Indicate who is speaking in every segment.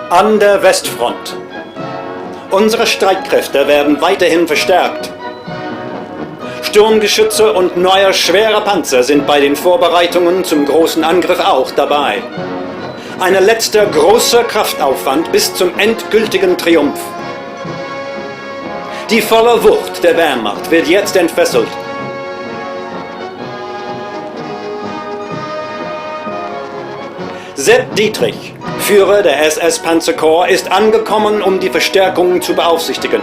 Speaker 1: An der Westfront. Unsere Streitkräfte werden weiterhin verstärkt. Sturmgeschütze und neue schwere Panzer sind bei den Vorbereitungen zum großen Angriff auch dabei. Ein letzter großer Kraftaufwand bis zum endgültigen Triumph. Die volle Wucht der Wehrmacht wird jetzt entfesselt. Sepp Dietrich, Führer der SS-Panzerkorps, ist angekommen, um die Verstärkung zu beaufsichtigen.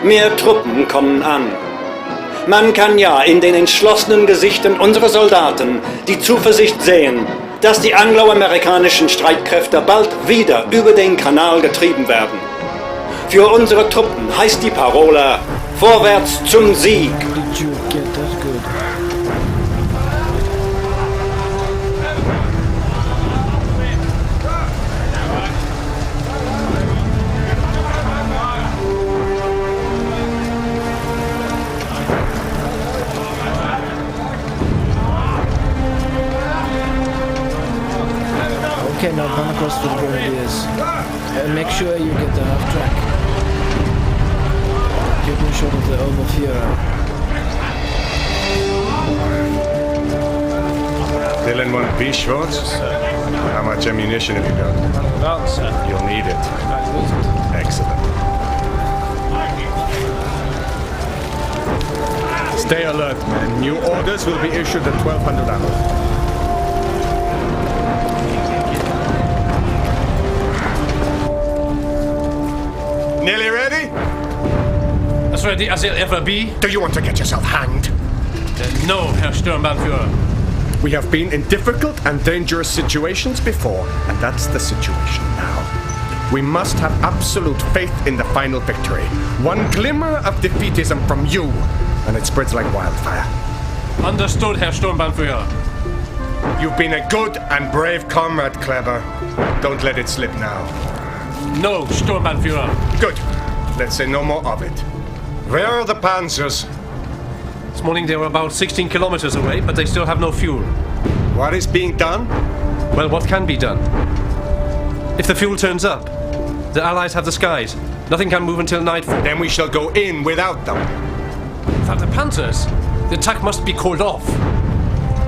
Speaker 1: Mehr Truppen kommen an. Man kann ja in den entschlossenen Gesichtern unserer Soldaten die Zuversicht sehen, dass die angloamerikanischen Streitkräfte bald wieder über den Kanal getrieben werden. Für unsere Truppen heißt die Parole: Vorwärts zum Sieg!
Speaker 2: Okay, now run across to the Grenadiers. Make sure you get the half track. Get a shot of the Oberführer.
Speaker 3: Dylan 1B, Schwartz? How much ammunition have you got?
Speaker 4: None, sir.
Speaker 3: You'll need it. Excellent. Stay alert, man. New orders will be issued at 1200 hours. Nearly ready?
Speaker 4: As ready as it'll ever be?
Speaker 3: Do you want to get yourself hanged?
Speaker 4: No, Herr Sturmbannführer.
Speaker 3: We have been in difficult and dangerous situations before, and that's the situation now. We must have absolute faith in the final victory. One glimmer of defeatism from you, and it spreads like wildfire.
Speaker 4: Understood, Herr Sturmbannführer.
Speaker 3: You've been a good and brave comrade, Kleber. Don't let it slip now.
Speaker 4: No, Sturmbannführer.
Speaker 3: Good. Let's say no more of it. Where are the panzers?
Speaker 4: This morning they were about 16 kilometers away, but they still have no fuel.
Speaker 3: What is being done?
Speaker 4: Well, what can be done? If the fuel turns up, the Allies have the skies. Nothing can move until nightfall.
Speaker 3: Then we shall go in without them.
Speaker 4: Without the Panzers, the attack must be called off.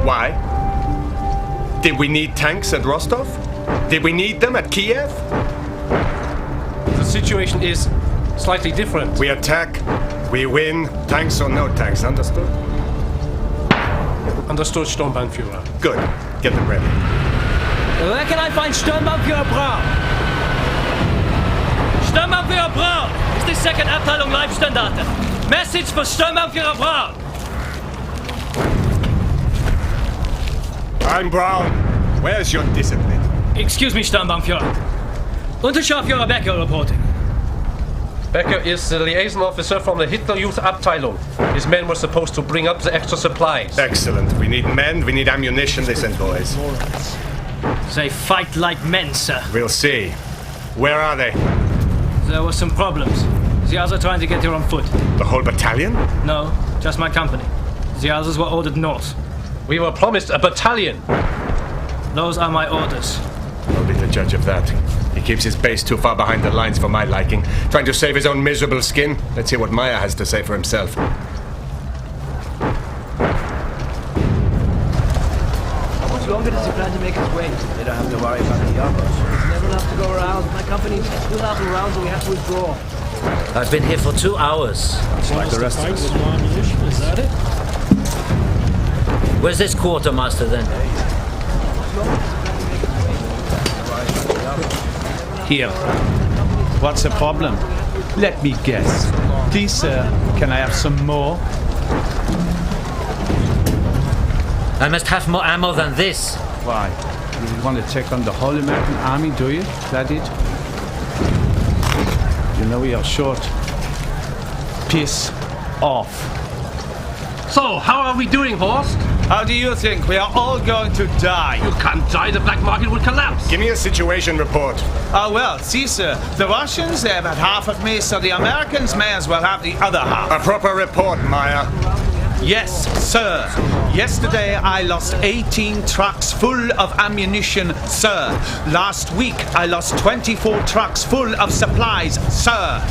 Speaker 3: Why? Did we need tanks at Rostov? Did we need them at Kiev?
Speaker 4: The situation is slightly different.
Speaker 3: We attack, we win, tanks or no tanks, understood?
Speaker 4: Understood, Sturmbannführer.
Speaker 3: Good. Get them ready.
Speaker 2: Where can I find Sturmbannführer Braun?
Speaker 5: Sturmbannführer Braun! Ist die Second Abteilung Leibstandarte. Message for Sturmbannführer Braun!
Speaker 3: I'm Brown. Where's your discipline?
Speaker 5: Excuse me, Sturmbannführer. Unterscharführer Becker reporting.
Speaker 4: Becker is the liaison officer from the Hitler Youth Abteilung. His men were supposed to bring up the extra supplies.
Speaker 3: Excellent. We need men, we need ammunition, listen, boys.
Speaker 5: They fight like men, sir.
Speaker 3: We'll see. Where are they?
Speaker 5: There were some problems. The others are trying to get here on foot.
Speaker 3: The whole battalion?
Speaker 5: No, just my company. The others were ordered north.
Speaker 4: We were promised a battalion.
Speaker 5: Those are my orders.
Speaker 3: I'll be the judge of that. He keeps his base too far behind the lines for my liking. Trying to save his own miserable skin. Let's hear what Maya has to say for himself.
Speaker 2: How much longer does he plan to make his way? They don't have to worry about the others. Never enough to go around. My company's 2,000 rounds and we have to withdraw.
Speaker 6: I've been here for 2 hours.
Speaker 3: It's like the rest of us.
Speaker 5: Is that it?
Speaker 6: Where's this quartermaster then?
Speaker 7: Here. What's the problem? Let me guess. Please, sir, can I have some more?
Speaker 6: I must have more ammo than this.
Speaker 7: Why? You want to check on the whole American army, do you? Is that it? You know we are short. Piss off.
Speaker 4: So, how are we doing, Horst?
Speaker 7: How do you think? We are all going to die.
Speaker 4: You can't die, the black market will collapse.
Speaker 3: Give me a situation report.
Speaker 7: Oh, well, see, sir. The Russians, they have had half of me, so the Americans may as well have the other half.
Speaker 3: A proper report, Maya.
Speaker 7: Yes, sir. Yesterday I lost 18 trucks full of ammunition, sir. Last week I lost 24 trucks full of supplies, sir.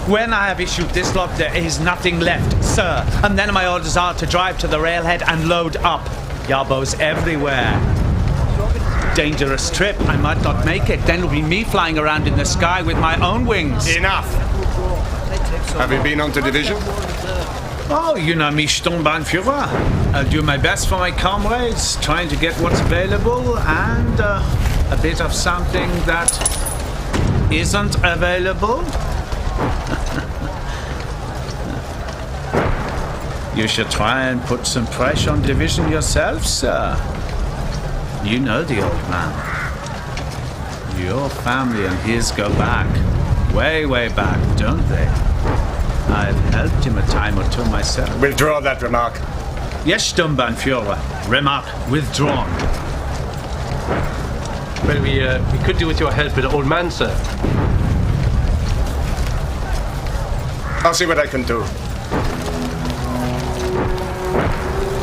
Speaker 7: When I have issued this lot, there is nothing left, sir. And then my orders are to drive to the railhead and load up. Yarbos everywhere. Dangerous trip. I might not make it. Then it'll be me flying around in the sky with my own wings.
Speaker 3: Enough! Have you been on to division?
Speaker 7: Oh, you know me, Sturmbannführer. I'll do my best for my comrades, trying to get what's available and a bit of something that isn't available. You should try and put some pressure on division yourself, sir. You know the old man. Your family and his go back. Way, way back, don't they? I've helped him a time or two myself.
Speaker 3: Withdraw that remark.
Speaker 7: Yes, Sturmbannführer. Remark withdrawn.
Speaker 4: Well, we could do with your help with the old man, sir.
Speaker 3: I'll see what I can do.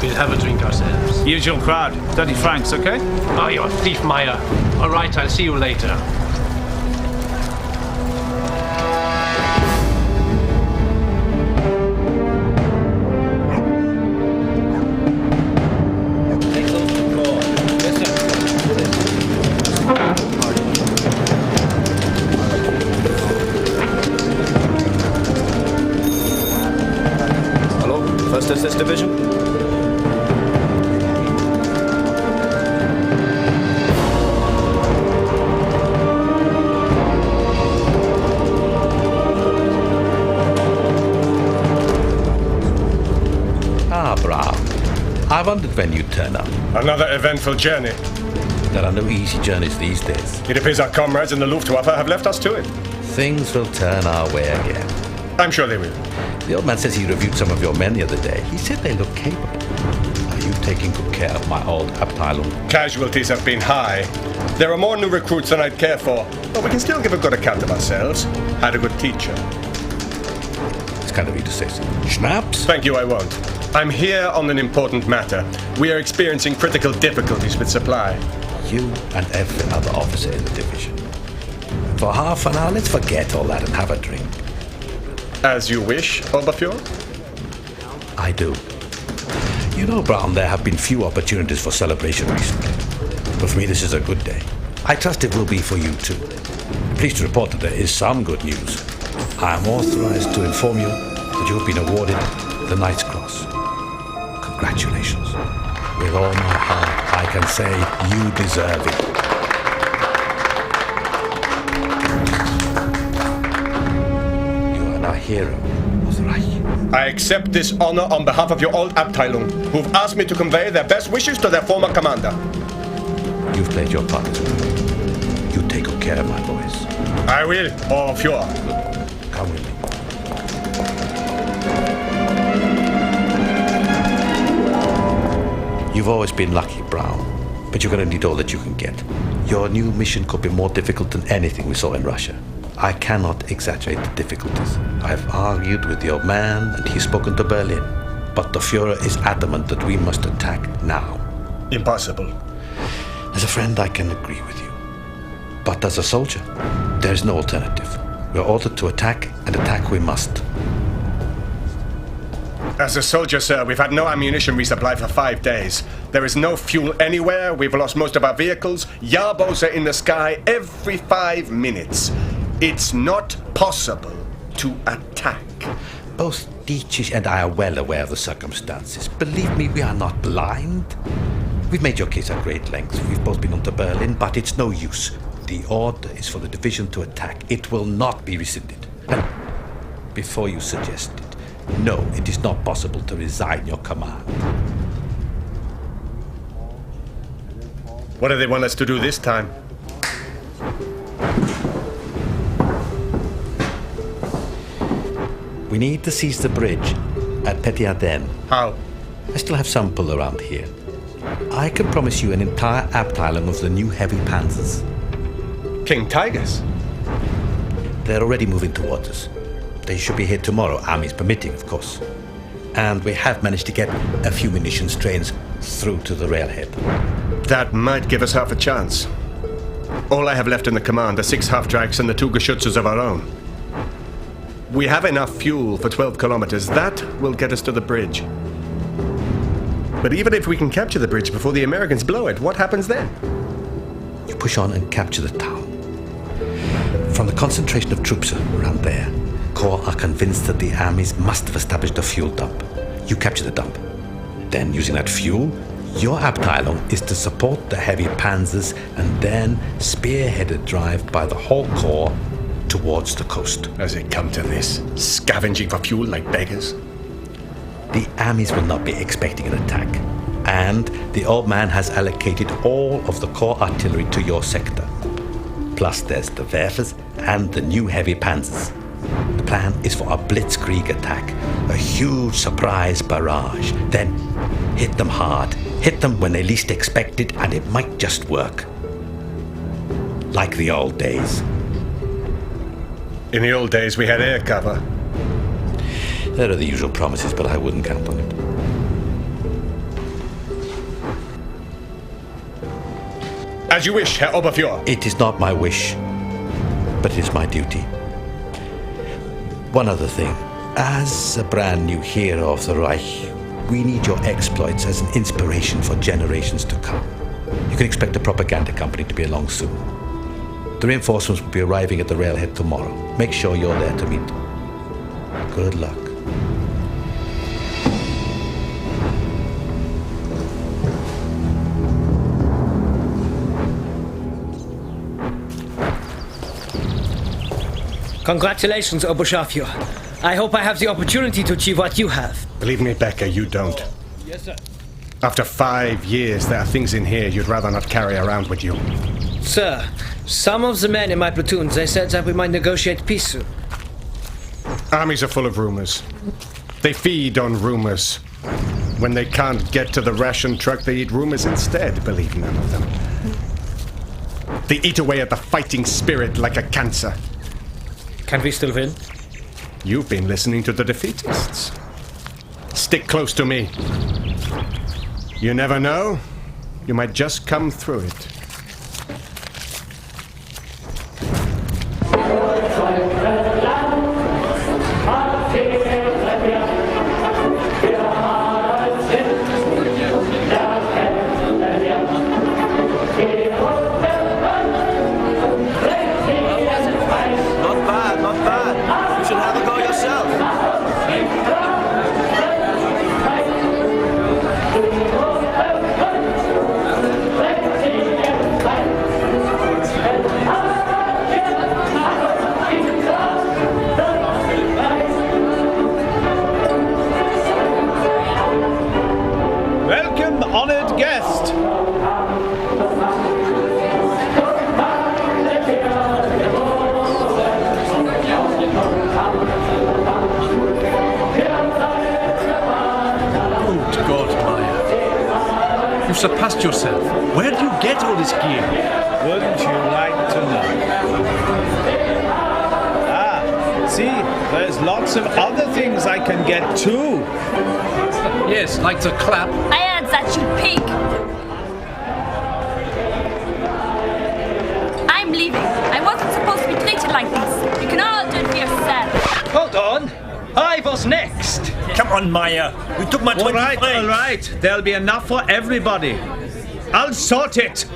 Speaker 4: We'll have a drink ourselves.
Speaker 7: Usual crowd. 30 francs, okay?
Speaker 4: Oh, you're a thief, Meyer. All right, I'll see you later.
Speaker 1: Hello, 1st SS Division?
Speaker 8: I wondered when you'd turn up.
Speaker 3: Another eventful journey.
Speaker 8: There are no easy journeys these days.
Speaker 3: It appears our comrades in the Luftwaffe have left us to it.
Speaker 8: Things will turn our way again.
Speaker 3: I'm sure they will.
Speaker 8: The old man says he reviewed some of your men the other day. He said they look capable. Are you taking good care of my old Abteilung?
Speaker 3: Casualties have been high. There are more new recruits than I'd care for, but we can still give a good account of ourselves. Had a good teacher.
Speaker 8: It's kind of you to say so. Schnapps?
Speaker 3: Thank you, I won't. I'm here on an important matter. We are experiencing critical difficulties with supply.
Speaker 8: You and every other officer in the division. For half an hour, let's forget all that and have a drink.
Speaker 3: As you wish, Oberfuhrer.
Speaker 8: I do. You know, Brown, there have been few opportunities for celebration recently. But for me, this is a good day. I trust it will be for you, too. Pleased to report that there is some good news. I am authorized to inform you that you have been awarded the Knight's Cross. Congratulations. With all my heart, I can say you deserve it. You are now hero of the Reich.
Speaker 3: I accept this honor on behalf of your old Abteilung, who've asked me to convey their best wishes to their former commander.
Speaker 8: You've played your part. You take good care of my boys.
Speaker 3: I will, Oberfuhrer.
Speaker 8: Come with me. You've always been lucky, Brown, but you're going to need all that you can get. Your new mission could be more difficult than anything we saw in Russia. I cannot exaggerate the difficulties. I've argued with the old man, and he's spoken to Berlin. But the Führer is adamant that we must attack now.
Speaker 3: Impossible.
Speaker 8: As a friend, I can agree with you. But as a soldier, there's no alternative. We're ordered to attack, and attack we must.
Speaker 3: As a soldier, sir, we've had no ammunition resupply for 5 days. There is no fuel anywhere. We've lost most of our vehicles. Yarbos are in the sky every 5 minutes. It's not possible to attack.
Speaker 8: Both Dietrich and I are well aware of the circumstances. Believe me, we are not blind. We've made your case at great length. We've both been on to Berlin, but it's no use. The order is for the division to attack. It will not be rescinded. And before you suggest it, no, it is not possible to resign your command.
Speaker 3: What do they want us to do this time?
Speaker 8: We need to seize the bridge at Petit Ardennes.
Speaker 3: How?
Speaker 8: I still have some pull around here. I can promise you an entire Abteilung of the new heavy panzers.
Speaker 3: King Tigers?
Speaker 8: They're already moving towards us. They should be here tomorrow, armies permitting, of course. and we have managed to get a few munitions trains through to the railhead.
Speaker 3: That might give us half a chance. All I have left in the command are 6 half-tracks and the 2 Geschützes of our own. We have enough fuel for 12 kilometers. That will get us to the bridge. But even if we can capture the bridge before the Americans blow it, what happens then?
Speaker 8: You push on and capture the town. From the concentration of troops around there, Corps are convinced that the armies must have established a fuel dump. You capture the dump. Then, using that fuel, your Abteilung is to support the heavy panzers and then spearhead a drive by the whole Corps towards the coast.
Speaker 3: Has it come to this? Scavenging for fuel like beggars?
Speaker 8: The armies will not be expecting an attack, and the old man has allocated all of the Corps artillery to your sector. Plus there's the Werfers and the new heavy panzers. The plan is for a blitzkrieg attack, a huge surprise barrage. Then hit them hard, hit them when they least expect it, and it might just work. Like the old days.
Speaker 3: In the old days, we had air cover.
Speaker 8: There are the usual promises, but I wouldn't count on it.
Speaker 3: As you wish, Herr Oberfuhrer.
Speaker 8: It is not my wish, but it is my duty. One other thing. As a brand new hero of the Reich, we need your exploits as an inspiration for generations to come. You can expect a propaganda company to be along soon. The reinforcements will be arriving at the railhead tomorrow. Make sure you're there to meet them. Good luck.
Speaker 5: Congratulations, Oberscharführer. I hope I have the opportunity to achieve what you have.
Speaker 3: Believe me, Becker, you don't.
Speaker 5: Yes, sir.
Speaker 3: After 5 years, there are things in here you'd rather not carry around with you.
Speaker 5: Sir, some of the men in my platoon, they said that we might negotiate peace soon.
Speaker 3: Armies are full of rumors. They feed on rumors. When they can't get to the ration truck, they eat rumors instead, believe none of them. They eat away at the fighting spirit like a cancer.
Speaker 5: Can we still win?
Speaker 3: You've been listening to the defeatists. Stick close to me. You never know. You might just come through it.
Speaker 4: You've surpassed yourself. Where do you get all this gear?
Speaker 7: Wouldn't you like to know? See, there's lots of other things I can get too.
Speaker 4: Yes, like the clap.
Speaker 9: I heard that, you pig! I'm leaving. I wasn't supposed to be treated like this. You can all do it for yourself.
Speaker 5: Hold on. I was next.
Speaker 2: Come on, Meyer. We took my 20
Speaker 7: All right. There'll be enough for everybody. I'll sort it.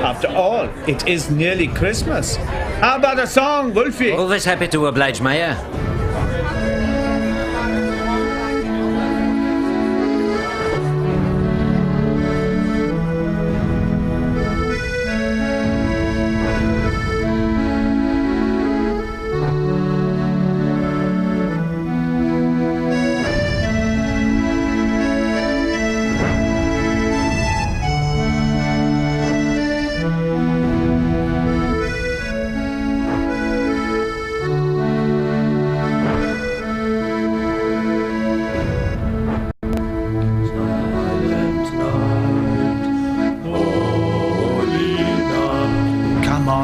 Speaker 7: After all, it is nearly Christmas. How about a song, Wolfie?
Speaker 6: Always happy to oblige, Meyer.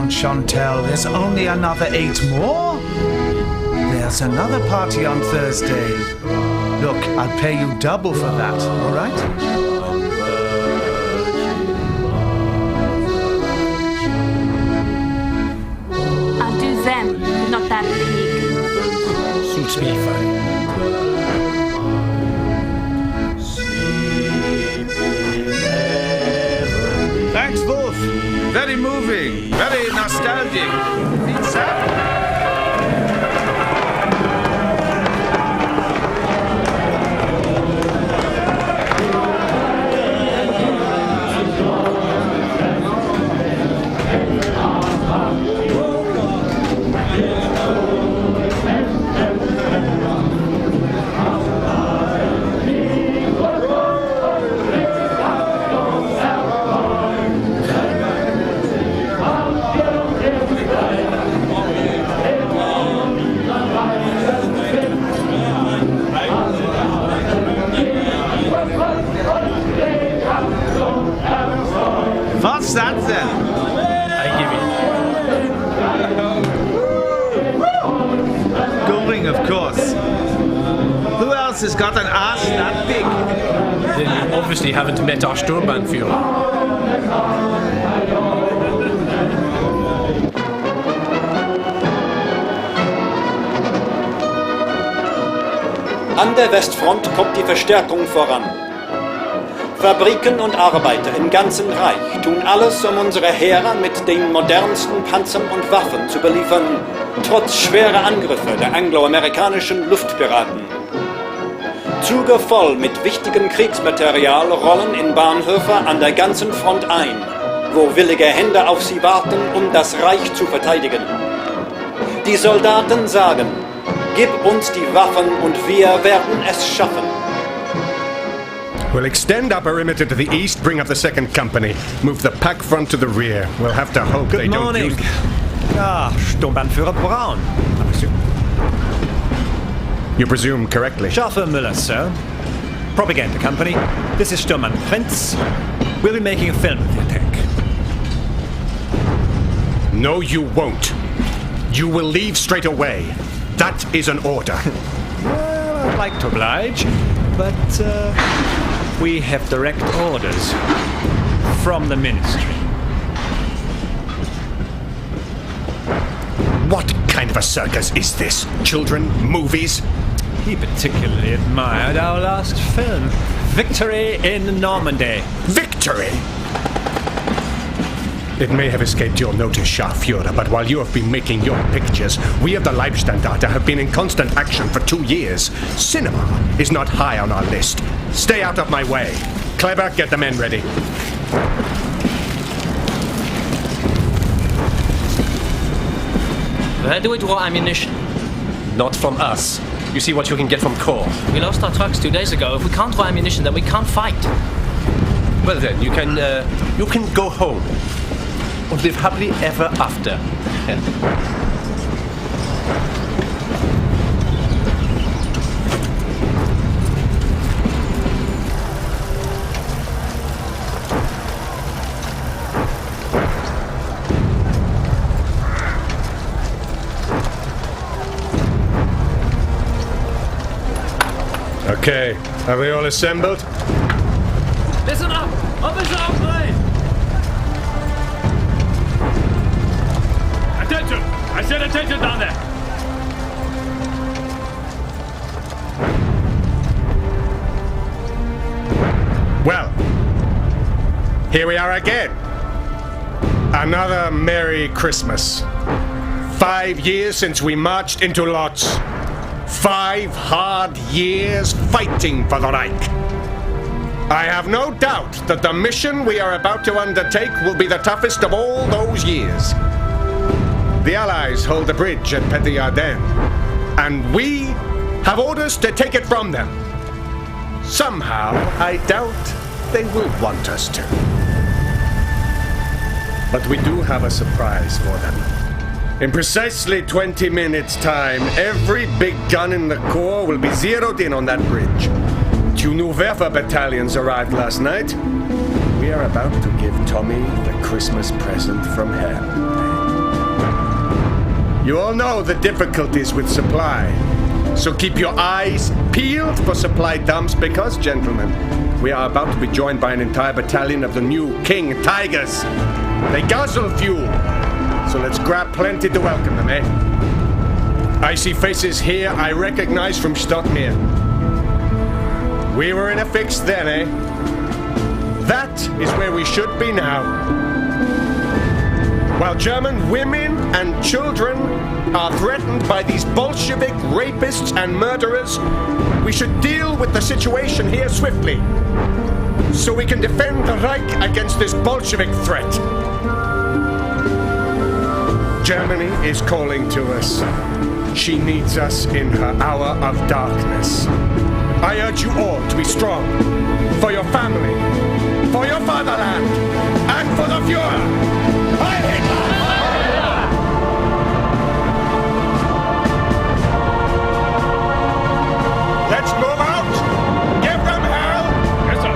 Speaker 7: Chantel, there's only another 8 more. There's another party on Thursday. I'll pay you double for that, all right?
Speaker 9: I'll do them, not that pig.
Speaker 2: Suits me fine.
Speaker 7: Thanks, Wolf. Very moving, very nostalgic. What's that then?
Speaker 2: I give it.
Speaker 7: Goldring, of course. Who else has got an ass that big?
Speaker 4: Then you obviously haven't met our Sturmbannführer.
Speaker 1: An der Westfront kommt die Verstärkung voran. Fabriken und Arbeiter im ganzen Reich tun alles, um unsere Heere mit den modernsten Panzern und Waffen zu beliefern, trotz schwerer Angriffe der angloamerikanischen Luftpiraten. Züge voll mit wichtigem Kriegsmaterial rollen in Bahnhöfe an der ganzen Front ein, wo willige Hände auf sie warten, um das Reich zu verteidigen. Die Soldaten sagen: Gib uns die Waffen und wir werden es schaffen.
Speaker 3: We'll extend our perimeter to the east, bring up the second company, move the pack front to the rear. We'll have to hope they don't use...
Speaker 2: Sturmbannführer Braun. I presume.
Speaker 3: You presume correctly.
Speaker 2: Schaffer Müller, sir. Propaganda company. This is Sturmmann Prinz. We'll be making a film of the attack.
Speaker 3: No, you won't. You will leave straight away. That is an order.
Speaker 2: Well, I'd like to oblige, but we have direct orders from the ministry.
Speaker 3: What kind of a circus is this? Children? Movies?
Speaker 2: He particularly admired our last film, Victory in Normandy.
Speaker 3: Victory! It may have escaped your notice, Scharführer, but while you have been making your pictures, we of the Leibstandarte have been in constant action for 2 years. Cinema is not high on our list. Stay out of my way. Kleber, get the men ready.
Speaker 5: Where do we draw ammunition?
Speaker 4: Not from us. You see what you can get from Corps.
Speaker 5: We lost our trucks 2 days ago. If we can't draw ammunition, then we can't fight.
Speaker 4: Well then, you can go home and live happily ever after.
Speaker 3: Okay, are we all assembled?
Speaker 5: Listen up! Officer Aufrein! Attention! I said attention down there!
Speaker 3: Well, here we are again. Another Merry Christmas. 5 years since we marched into Lodz. 5 hard years fighting for the Reich. I have no doubt that the mission we are about to undertake will be the toughest of all those years. The Allies hold the bridge at Petit Ardennes, and we have orders to take it from them. Somehow, I doubt they will want us to. But we do have a surprise for them. In precisely 20 minutes' time, every big gun in the Corps will be zeroed in on that bridge. 2 new Werfer battalions arrived last night. We are about to give Tommy the Christmas present from hell. You all know the difficulties with supply. So keep your eyes peeled for supply dumps because, gentlemen, we are about to be joined by an entire battalion of the new King Tigers. They guzzle fuel, so let's grab plenty to welcome them, eh? I see faces here I recognize from Stockmere. We were in a fix then, eh? That is where we should be now. While German women and children are threatened by these Bolshevik rapists and murderers, we should deal with the situation here swiftly, so we can defend the Reich against this Bolshevik threat. Germany is calling to us. She needs us in her hour of darkness. I urge you all to be strong, for your family, for your fatherland, and for the Fuhrer. Heil Hitler! Let's move out! Give them hell! Yes, sir.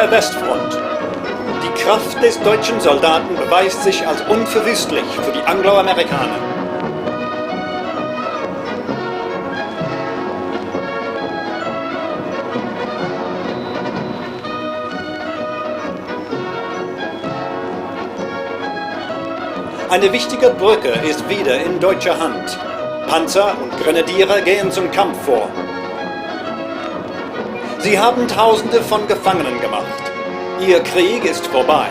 Speaker 1: der Westfront. Die Kraft des deutschen Soldaten beweist sich als unverwüstlich für die Angloamerikaner. Eine wichtige Brücke ist wieder in deutscher Hand. Panzer und Grenadiere gehen zum Kampf vor. Sie haben Tausende von Gefangenen gemacht. Ihr Krieg ist vorbei.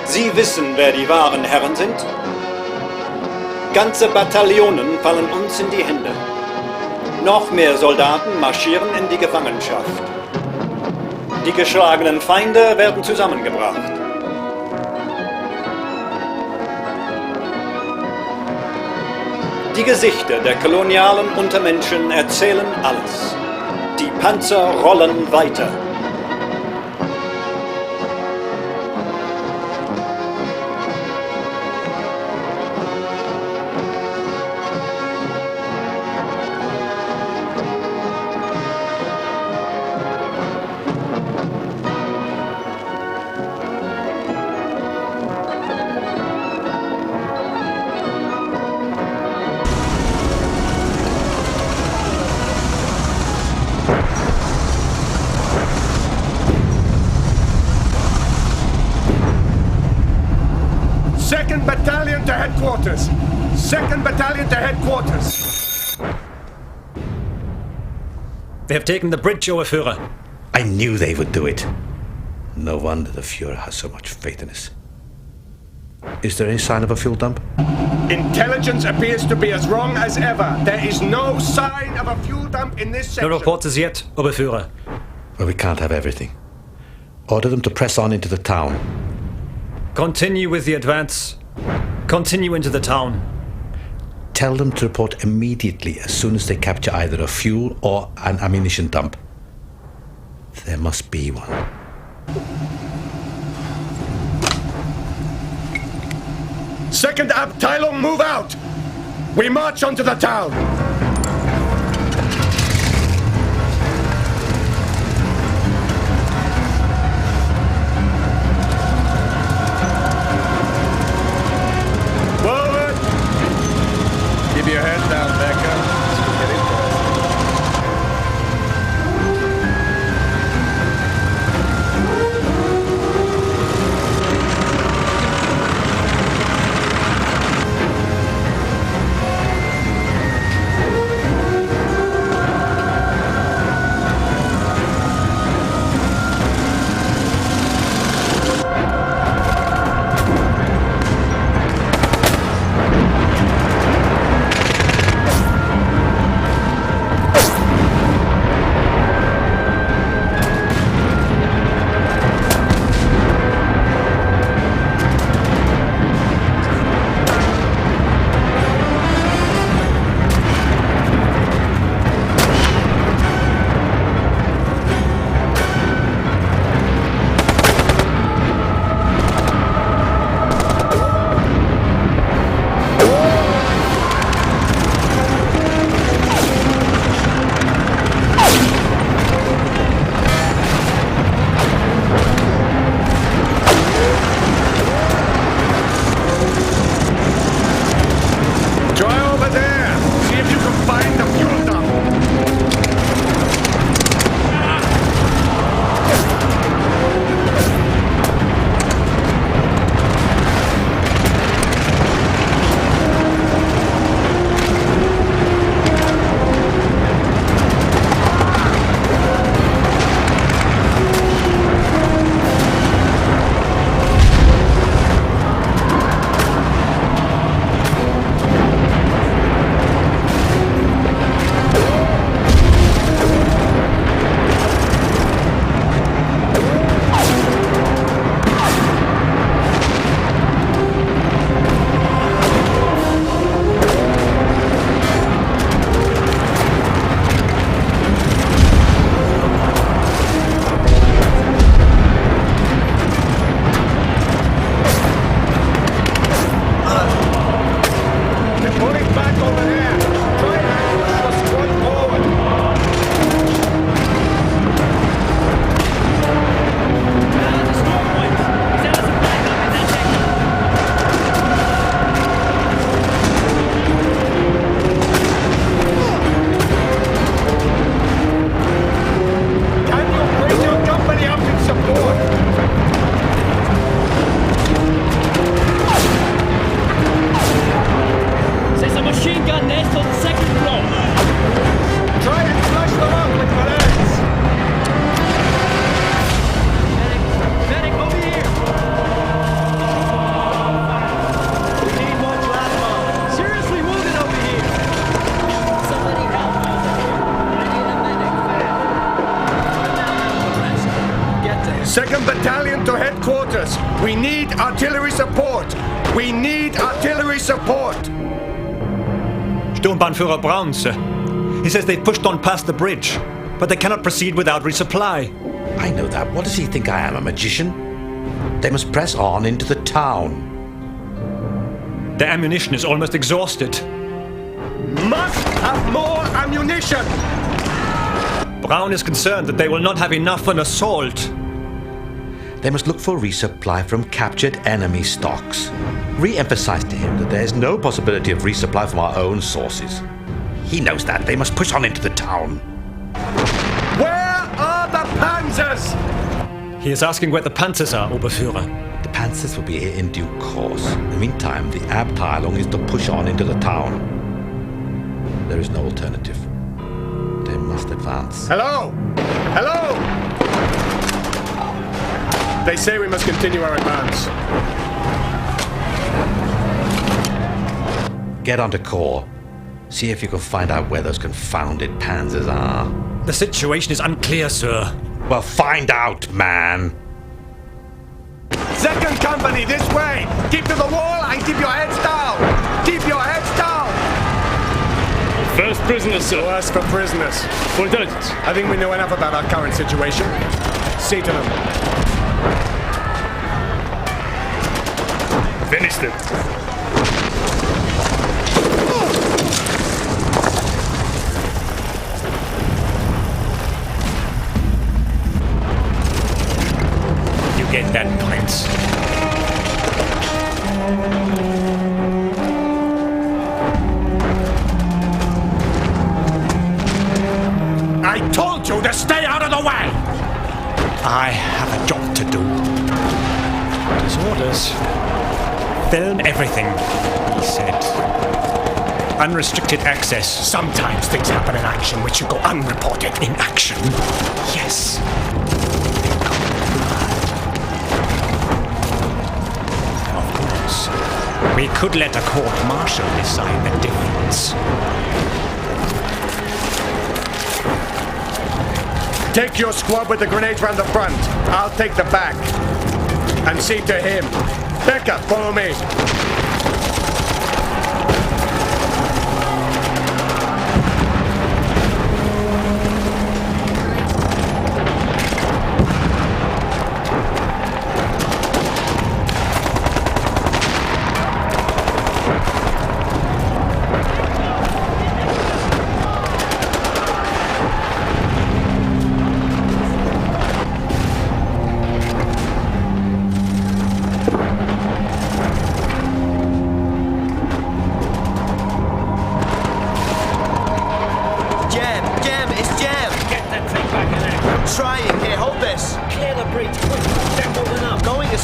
Speaker 1: Sie wissen, wer die wahren Herren sind. Ganze Bataillonen fallen uns in die Hände. Noch mehr Soldaten marschieren in die Gefangenschaft. Die geschlagenen Feinde werden zusammengebracht. Die Gesichter der kolonialen Untermenschen erzählen alles. Die Panzer rollen weiter.
Speaker 3: Second Battalion to headquarters! Second Battalion to headquarters!
Speaker 2: They have taken the bridge, Oberführer.
Speaker 8: I knew they would do it. No wonder the Fuhrer has so much faith in us. Is there any sign of a fuel dump?
Speaker 3: Intelligence appears to be as wrong as ever. There is no sign of a fuel dump in this section.
Speaker 2: No reports as yet, Oberführer.
Speaker 8: Well, we can't have everything. Order them to press on into the town.
Speaker 2: Continue with the advance. Continue into the town.
Speaker 8: Tell them to report immediately as soon as they capture either a fuel or an ammunition dump. There must be one.
Speaker 3: Second Abteilung, move out! We march onto the town! Forward! Keep your head down, Becca. Get in there. 2nd Battalion to headquarters. We need artillery support. We need artillery support.
Speaker 1: Sturmbannführer Brown, sir. He says they've pushed on past the bridge, but they cannot proceed without resupply.
Speaker 8: I know that. What does he think I am, a magician? They must press on into the town.
Speaker 1: The ammunition is almost exhausted.
Speaker 3: Must have more ammunition!
Speaker 1: Brown is concerned that they will not have enough for an assault.
Speaker 8: They must look for resupply from captured enemy stocks. Re-emphasize to him that there is no possibility of resupply from our own sources. He knows that. They must push on into the town.
Speaker 3: Where are the panzers?
Speaker 1: He is asking where the Panzers are, Oberführer.
Speaker 8: The Panzers will be here in due course. In the meantime, the Abteilung is to push on into the town. There is no alternative. They must advance.
Speaker 3: Hello? Hello? They say we must continue our advance.
Speaker 8: Get onto Corps. See if you can find out where those confounded panzers are.
Speaker 1: The situation is unclear, sir.
Speaker 8: Well, find out, man!
Speaker 3: 2nd Company, this way! Keep to the wall and keep your heads down! Keep your heads down!
Speaker 10: First prisoners, sir.
Speaker 3: Worse for prisoners.
Speaker 10: For intelligence.
Speaker 3: I think we know enough about our current situation. See to them.
Speaker 10: Finish them.
Speaker 1: You get that, Prince.
Speaker 3: I told you to stay out of the way!
Speaker 1: I have a job to do. His orders. Film everything, he said. Unrestricted access.
Speaker 3: Sometimes things happen in action which should go unreported.
Speaker 1: In action? Yes. Of course. We could let a court-martial decide the difference.
Speaker 3: Take your squad with the grenades round the front. I'll take the back. And see to him. Becca, follow me.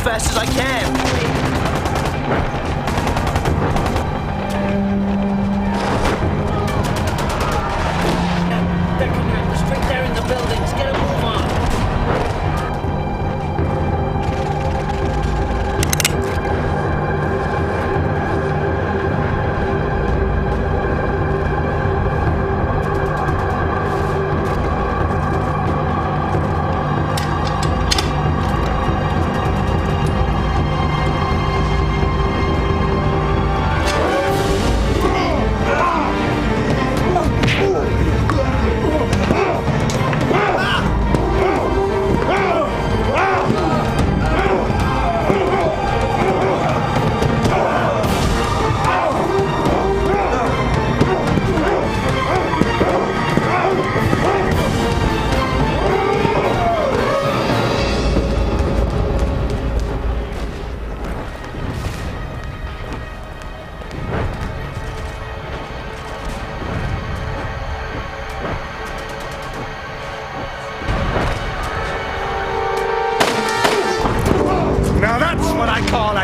Speaker 2: Fast as I can.
Speaker 6: They're coming straight there in the buildings. Get a move on.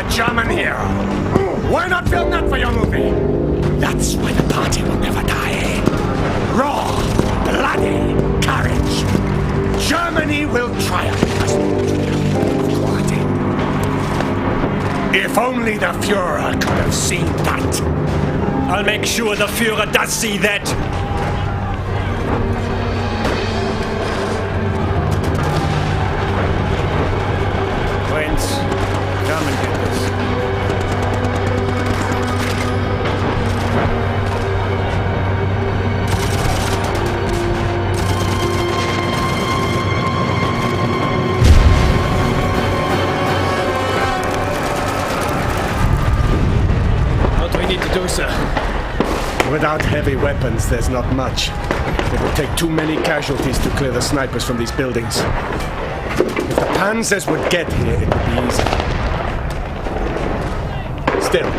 Speaker 3: German hero. Why not film that for your movie? That's why the party will never die. Raw, bloody courage. Germany will triumph because of quality. If only the Fuhrer could have seen that.
Speaker 1: I'll make sure the Fuhrer does see that.
Speaker 10: need to do, sir?
Speaker 3: Without heavy weapons, there's not much. It would take too many casualties to clear the snipers from these buildings. If the Panzers would get here, it would be easy. Still,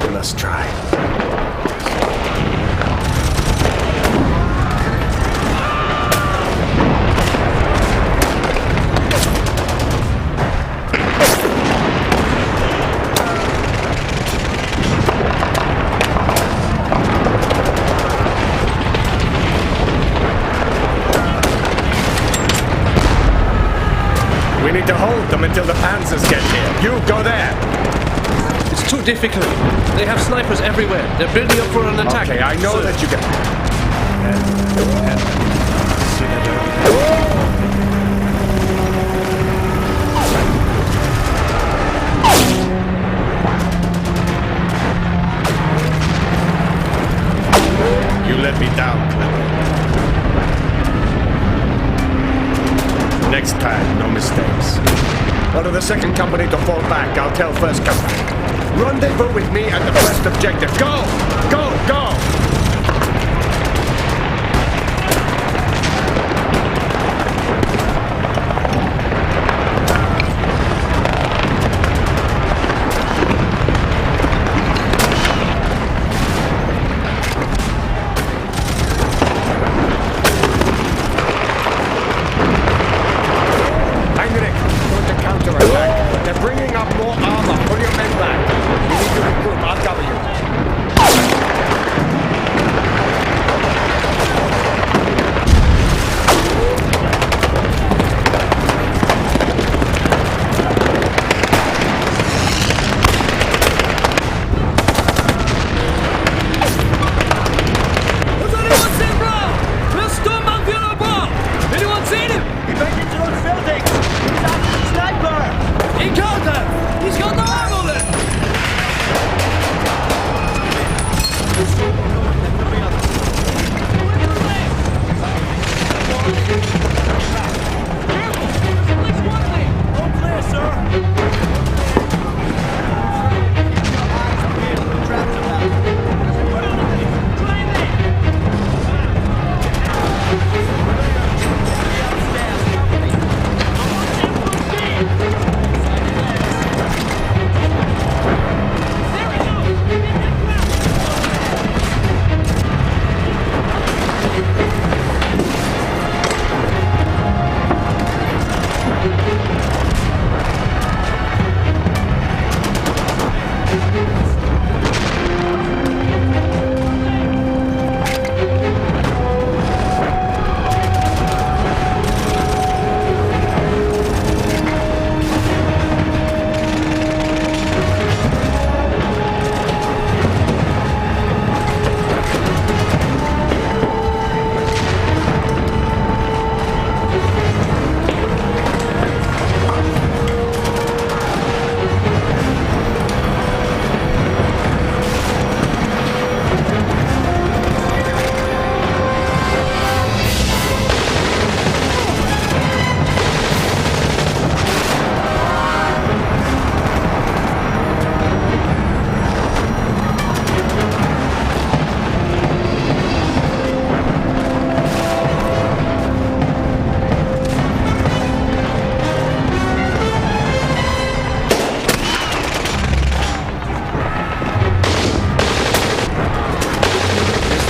Speaker 3: we must try. We need to hold them until the Panzers get here. You go there.
Speaker 4: It's too difficult. They have snipers everywhere. They're building up for an attack.
Speaker 3: Okay, I know that you can. You let me down, Clem. Next time, no mistakes. Order the second company to fall back. I'll tell first company. Rendezvous with me at the first objective. Go! Go! Go!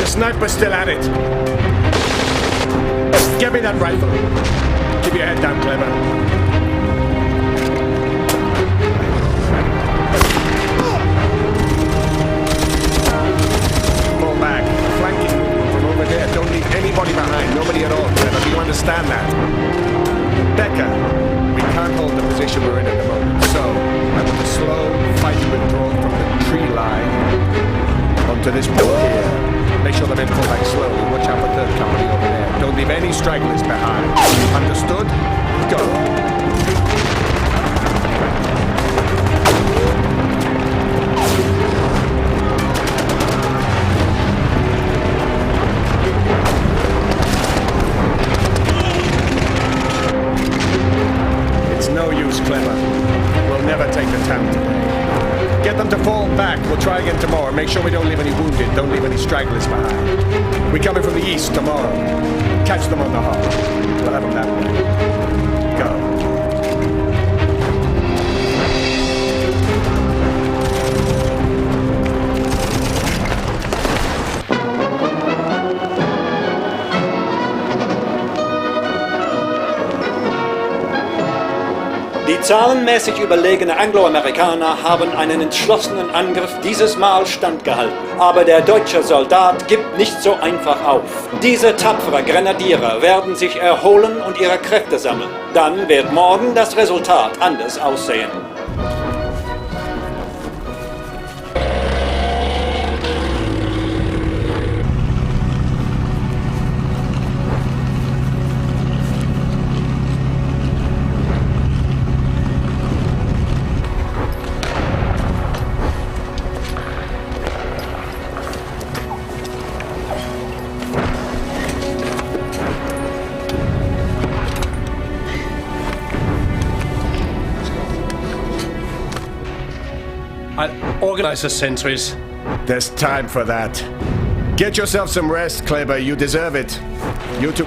Speaker 3: Sniper's still at it. Give me that rifle. Keep your head down, Clever. Fall back. Flanking movement from over there. Don't leave anybody behind. Nobody at all, Clever. Do you understand that? Becca, we can't hold the position we're in at the moment. So, I want a slow, fighting withdrawal from the tree line onto this wall here. Make sure the men pull back slowly. Watch out for third company over there. Don't leave any stragglers behind. Understood? Go. It's no use, Clever. We'll never take the town today. Get them to fall back. We'll try again tomorrow. Make sure we don't leave any wounded. Don't leave any stragglers behind. We're coming from the east tomorrow. Catch them on the hop. We'll have them that way. Go.
Speaker 1: Die zahlenmäßig überlegene Angloamerikaner haben einen entschlossenen Angriff dieses Mal standgehalten. Aber der deutsche Soldat gibt nicht so einfach auf. Diese tapferen Grenadiere werden sich erholen und ihre Kräfte sammeln. Dann wird morgen das Resultat anders aussehen.
Speaker 4: I'll organize the sentries.
Speaker 3: There's time for that. Get yourself some rest, Kleber. You deserve it. You too.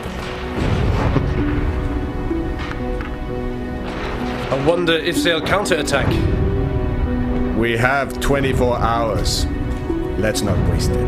Speaker 4: I wonder if they'll counterattack.
Speaker 3: We have 24 hours. Let's not waste it.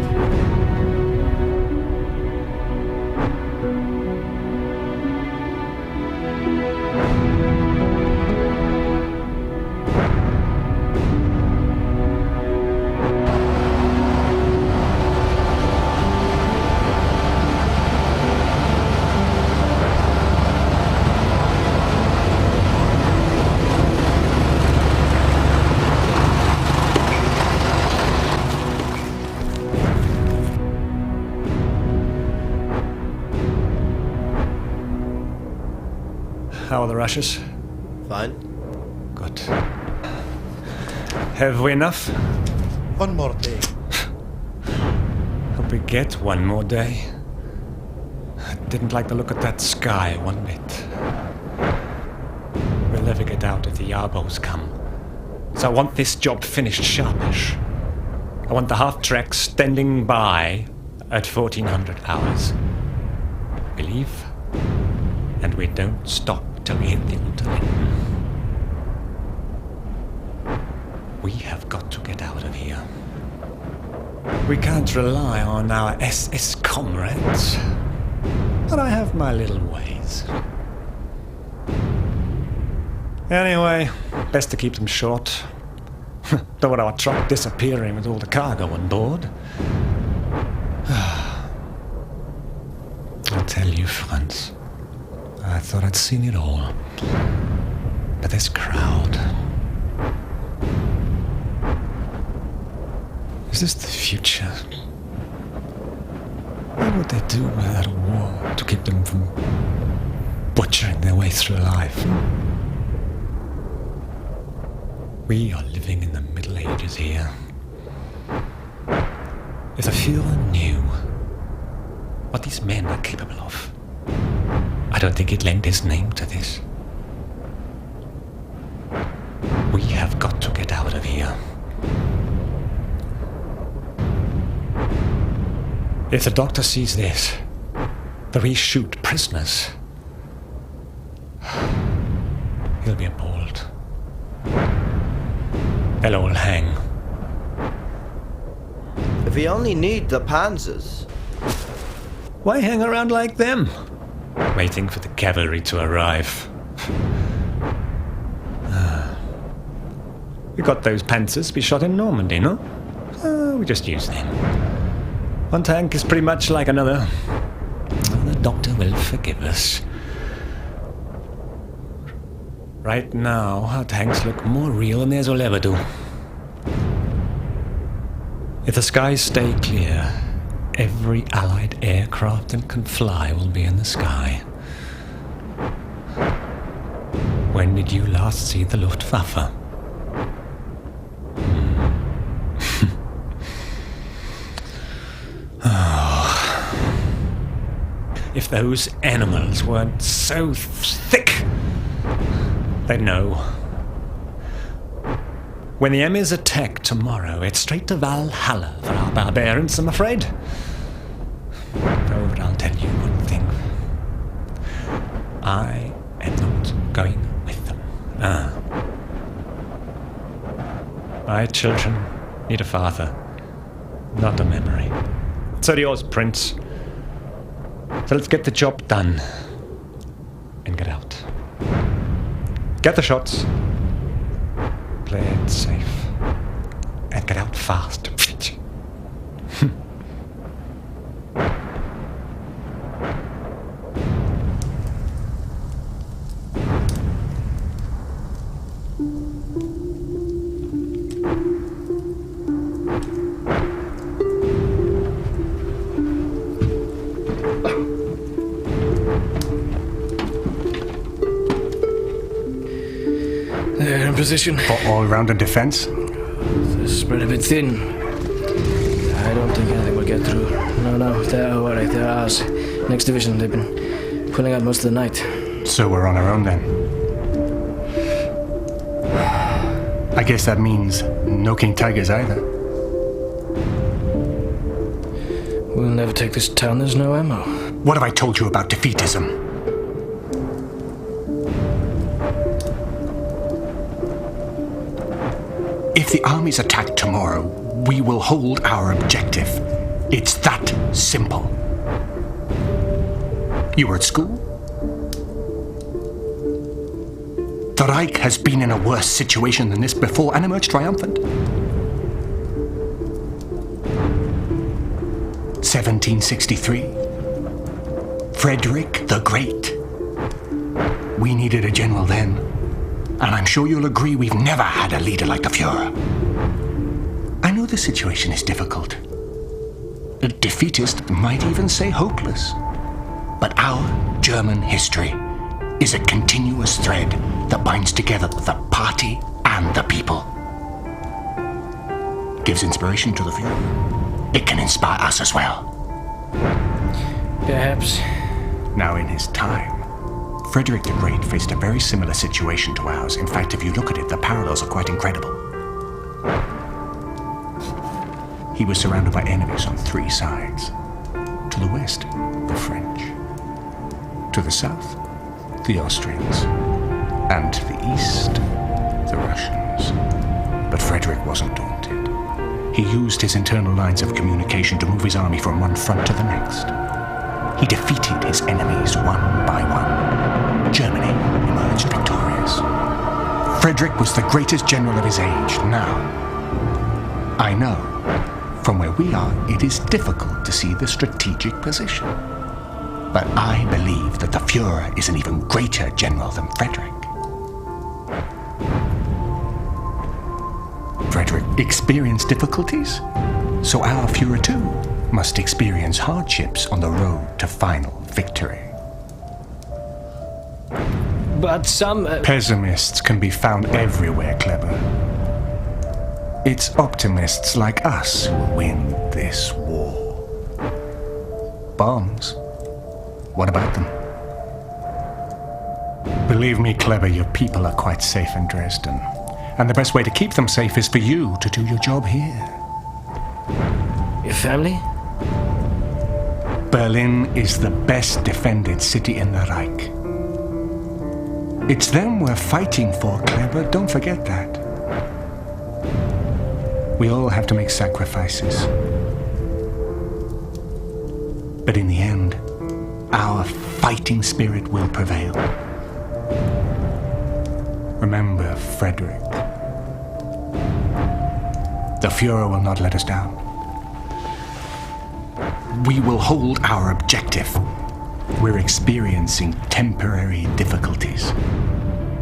Speaker 2: How are the Russians?
Speaker 11: Fine.
Speaker 2: Good. Have we enough?
Speaker 11: One more day.
Speaker 2: Hope we get one more day. I didn't like the look of that sky one bit. We'll never get out if the Yarbos come. So I want this job finished sharpish. I want the half-track standing by at 1400 hours. We leave, and we don't stop till we hit the Unterlinden. We have got to get out of here. We can't rely on our SS comrades, but I have my little ways. Anyway, best to keep them short. Don't want our truck disappearing with all the cargo on board. I'll tell you, Franz, I thought I'd seen it all. But this crowd... Is this the future? What would they do without a war to keep them from butchering their way through life? We are living in the Middle Ages here. If the Führer knew what these men are capable of, I don't think he'd lend his name to this. We have got to get out of here. If the doctor sees this, that we shoot prisoners, he'll be appalled. They'll all hang.
Speaker 11: If we only need the panzers.
Speaker 2: Why hang around like them? Waiting for the cavalry to arrive. We got those panzers we shot in Normandy, no? We just use them. One tank is pretty much like another. The doctor will forgive us. Right now, our tanks look more real than theirs will ever do. If the skies stay clear, every Allied aircraft that can fly will be in the sky. When did you last see the Luftwaffe? If those animals weren't so thick, they'd know. When the Emirs attack tomorrow, it's straight to Valhalla for our barbarians, I'm afraid. Oh, but I'll tell you one thing. I am not going with them. My children need a father, not a memory. So do yours, Prince. So let's get the job done and get out. Get the shots. Play it safe. And get out fast.
Speaker 12: They're in position.
Speaker 3: For all-round defense?
Speaker 12: They're spread a bit thin. I don't think anything will get through. No, they're alright. They're ours. Next division. They've been pulling out most of the night.
Speaker 3: So we're on our own then. I guess that means no King Tigers either.
Speaker 12: We'll never take this town. There's no ammo.
Speaker 3: What have I told you about defeatism? If the armies attack tomorrow, we will hold our objective. It's that simple. You were at school? The Reich has been in a worse situation than this before and emerged triumphant. 1763. Frederick the Great. We needed a general then. And I'm sure you'll agree we've never had a leader like the Fuhrer. I know the situation is difficult. A defeatist might even say hopeless. But our German history is a continuous thread that binds together the party and the people. Gives inspiration to the Fuhrer. It can inspire us as well.
Speaker 12: Perhaps.
Speaker 3: Now, in his time, Frederick the Great faced a very similar situation to ours. In fact, if you look at it, the parallels are quite incredible. He was surrounded by enemies on three sides. To the west, the French. To the south, the Austrians. And to the east, the Russians. But Frederick wasn't daunted. He used his internal lines of communication to move his army from one front to the next. He defeated his enemies one by one. Germany emerged victorious. Frederick was the greatest general of his age. Now, I know, from where we are, it is difficult to see the strategic position. But I believe that the Fuhrer is an even greater general than Frederick. Frederick experienced difficulties, so our Fuhrer too must experience hardships on the road to final victory.
Speaker 12: But some...
Speaker 3: Pessimists can be found everywhere, Kleber. It's optimists like us who will win this war. Bombs. What about them? Believe me, Kleber, your people are quite safe in Dresden. And the best way to keep them safe is for you to do your job here.
Speaker 12: Your family?
Speaker 3: Berlin is the best defended city in the Reich. It's them we're fighting for, Kleber. Don't forget that. We all have to make sacrifices. But in the end, our fighting spirit will prevail. Remember, Frederick. The Fuhrer will not let us down. We will hold our objective. We're experiencing temporary difficulties.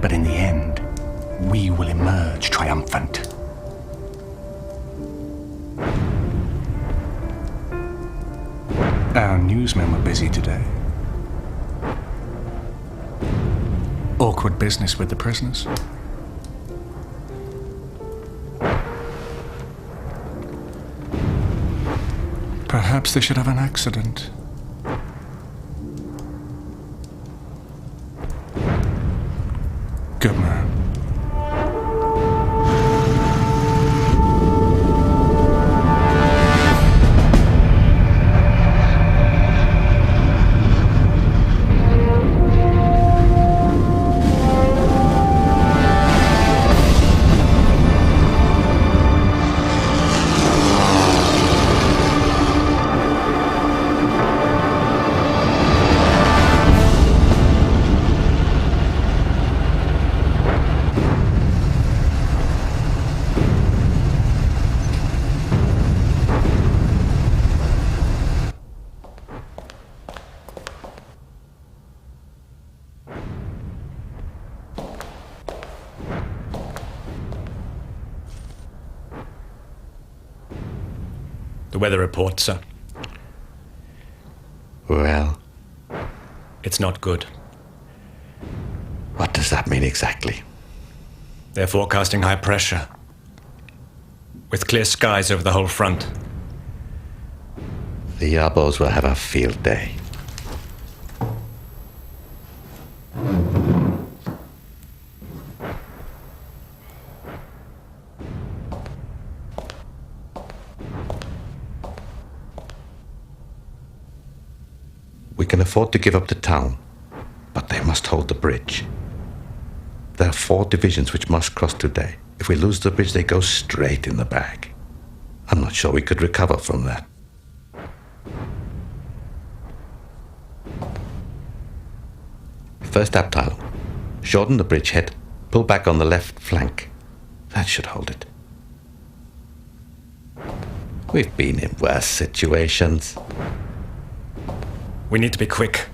Speaker 3: But in the end, we will emerge triumphant. Our newsmen were busy today. Awkward business with the prisoners. Perhaps they should have an accident. Good man.
Speaker 2: The weather report, sir.
Speaker 8: Well,
Speaker 2: It's not good.
Speaker 8: what does that mean exactly?
Speaker 2: They're forecasting high pressure, with clear skies over the whole front.
Speaker 8: The Yabos will have a field day. We can afford to give up the town, but they must hold the bridge. There are 4 divisions which must cross today. If we lose the bridge, they go straight in the bag. I'm not sure we could recover from that. First Abteilung. Shorten the bridgehead. Pull back on the left flank. That should hold it. We've been in worse situations.
Speaker 2: We need to be quick.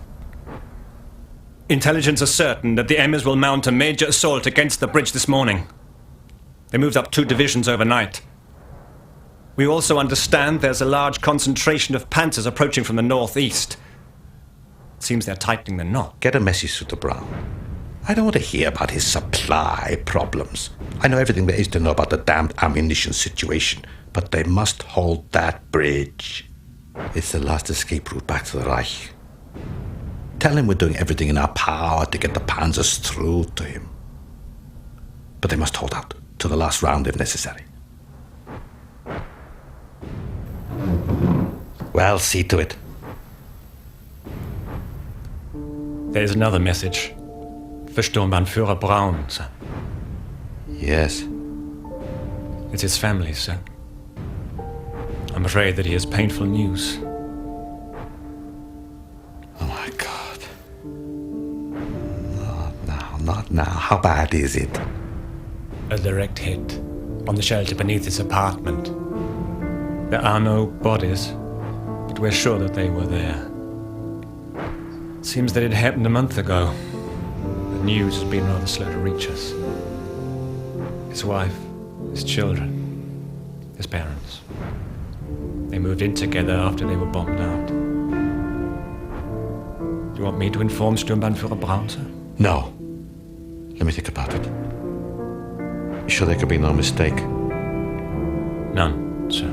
Speaker 2: Intelligence is certain that the Emirs will mount a major assault against the bridge this morning. They moved up 2 divisions overnight. We also understand there's a large concentration of panzers approaching from the northeast. It seems they're tightening the knot.
Speaker 8: Get a message to Brown. I don't want to hear about his supply problems. I know everything there is to know about the damned ammunition situation, but they must hold that bridge. It's the last escape route back to the Reich. Tell him we're doing everything in our power to get the panzers through to him. But they must hold out to the last round if necessary. Well, see to it.
Speaker 2: There's another message for Sturmbannführer Braun, sir.
Speaker 8: Yes.
Speaker 2: It's his family, sir. I'm afraid that he has painful news.
Speaker 8: Oh my God. Not now. How bad is it?
Speaker 2: A direct hit on the shelter beneath his apartment. There are no bodies, but we're sure that they were there. It seems that it happened a month ago. The news has been rather slow to reach us. His wife, his children, his parents. They moved in together after they were bombed out. Do you want me to inform Sturmbannführer Braun, sir?
Speaker 8: No. Let me think about it. You sure there could be no mistake?
Speaker 2: None, sir.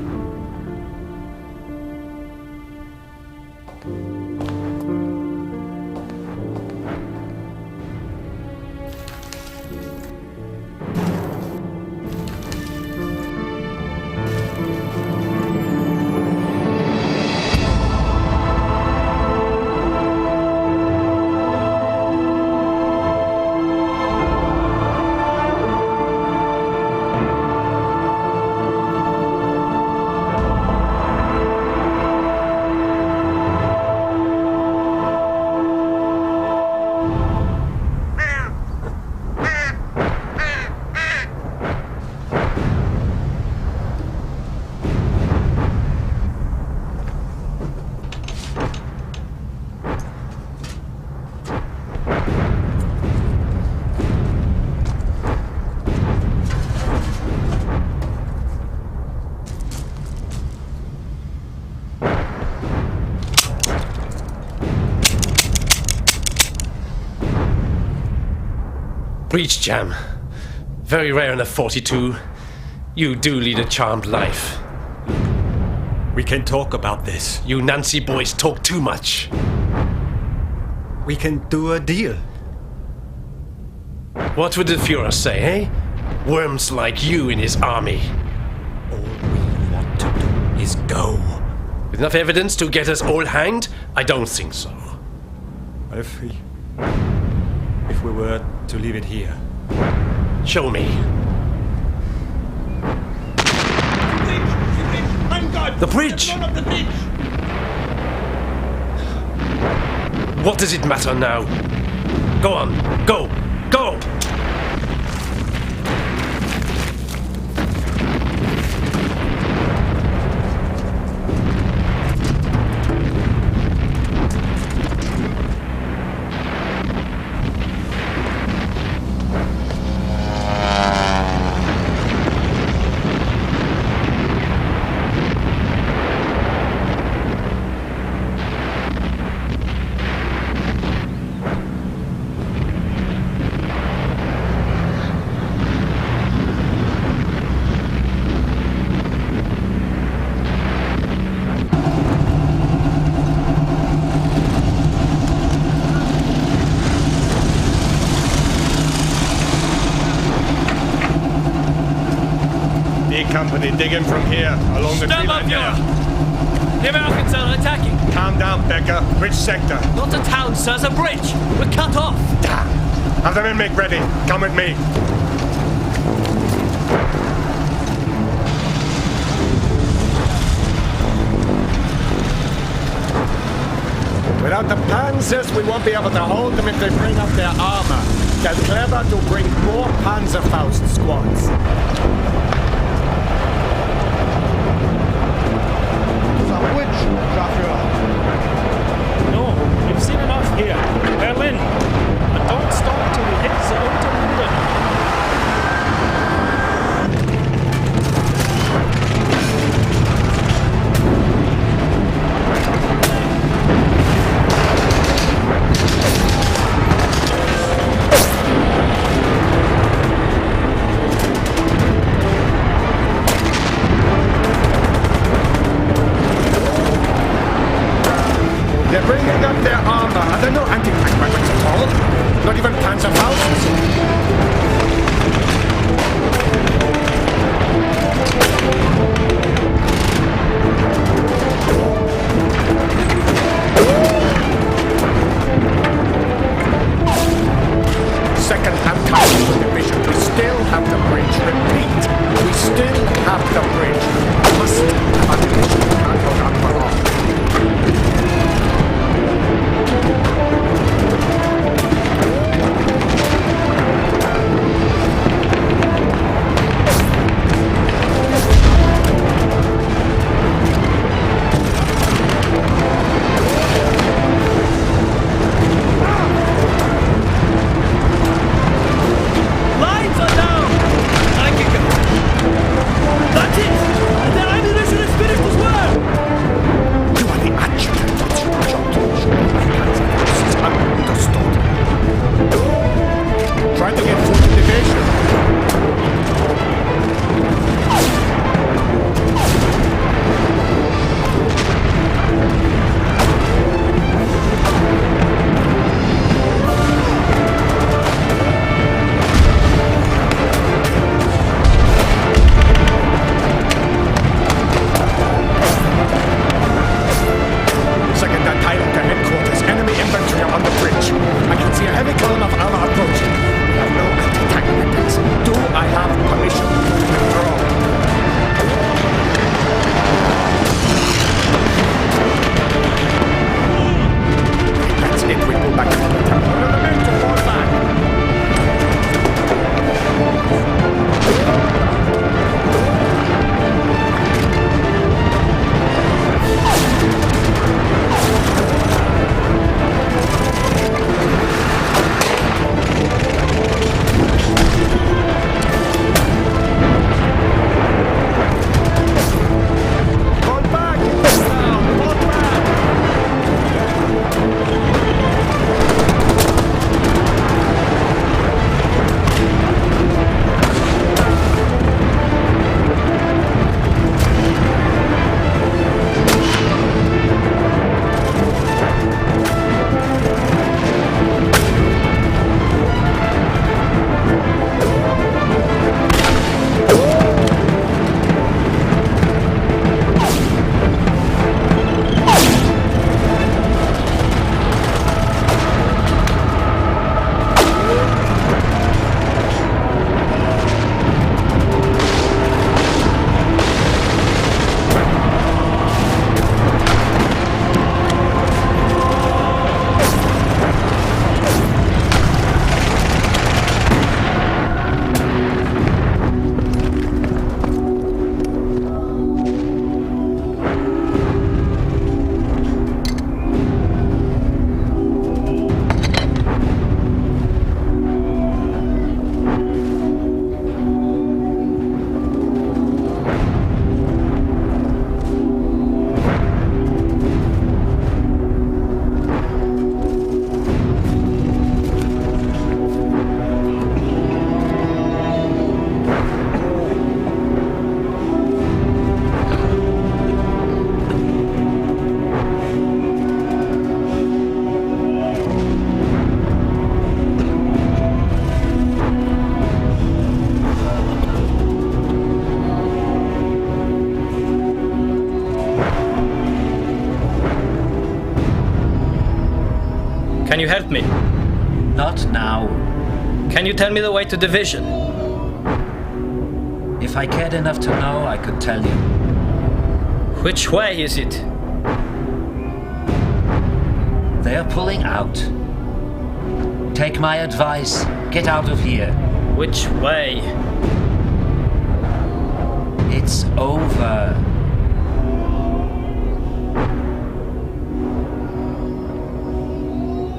Speaker 4: Breach jam. Very rare in a 42. You do lead a charmed life.
Speaker 2: We can talk about this.
Speaker 4: You Nancy boys talk too much.
Speaker 2: We can do a deal.
Speaker 4: What would the Führer say, eh? Worms like you in his army.
Speaker 2: All we want to do is go.
Speaker 4: With enough evidence to get us all hanged? I don't think so.
Speaker 2: If we were to leave it here.
Speaker 4: Show me. The bridge! What does it matter now? Go on, go, go!
Speaker 3: they dig in from here, along the tree line there.
Speaker 5: Sturmbannführer! Die Americans are attacking!
Speaker 3: Calm down, Becker. Which sector?
Speaker 5: Not a town, sir, it's a bridge! We're cut off!
Speaker 3: Damn. Have the men make ready. Come with me. Without the panzers, we won't be able to hold them if they bring up their armor. Get clever to bring more Panzerfaust squads.
Speaker 11: A witch, Grafführer.
Speaker 10: No, we've seen enough here. Berlin. And don't stop till we hit the Unterlinden.
Speaker 5: Can you help me?
Speaker 6: Not now.
Speaker 5: Can you tell me the way to Division?
Speaker 6: If I cared enough to know, I could tell you.
Speaker 5: Which way is it?
Speaker 6: They are pulling out. Take my advice. Get out of here.
Speaker 5: Which way?
Speaker 6: It's over.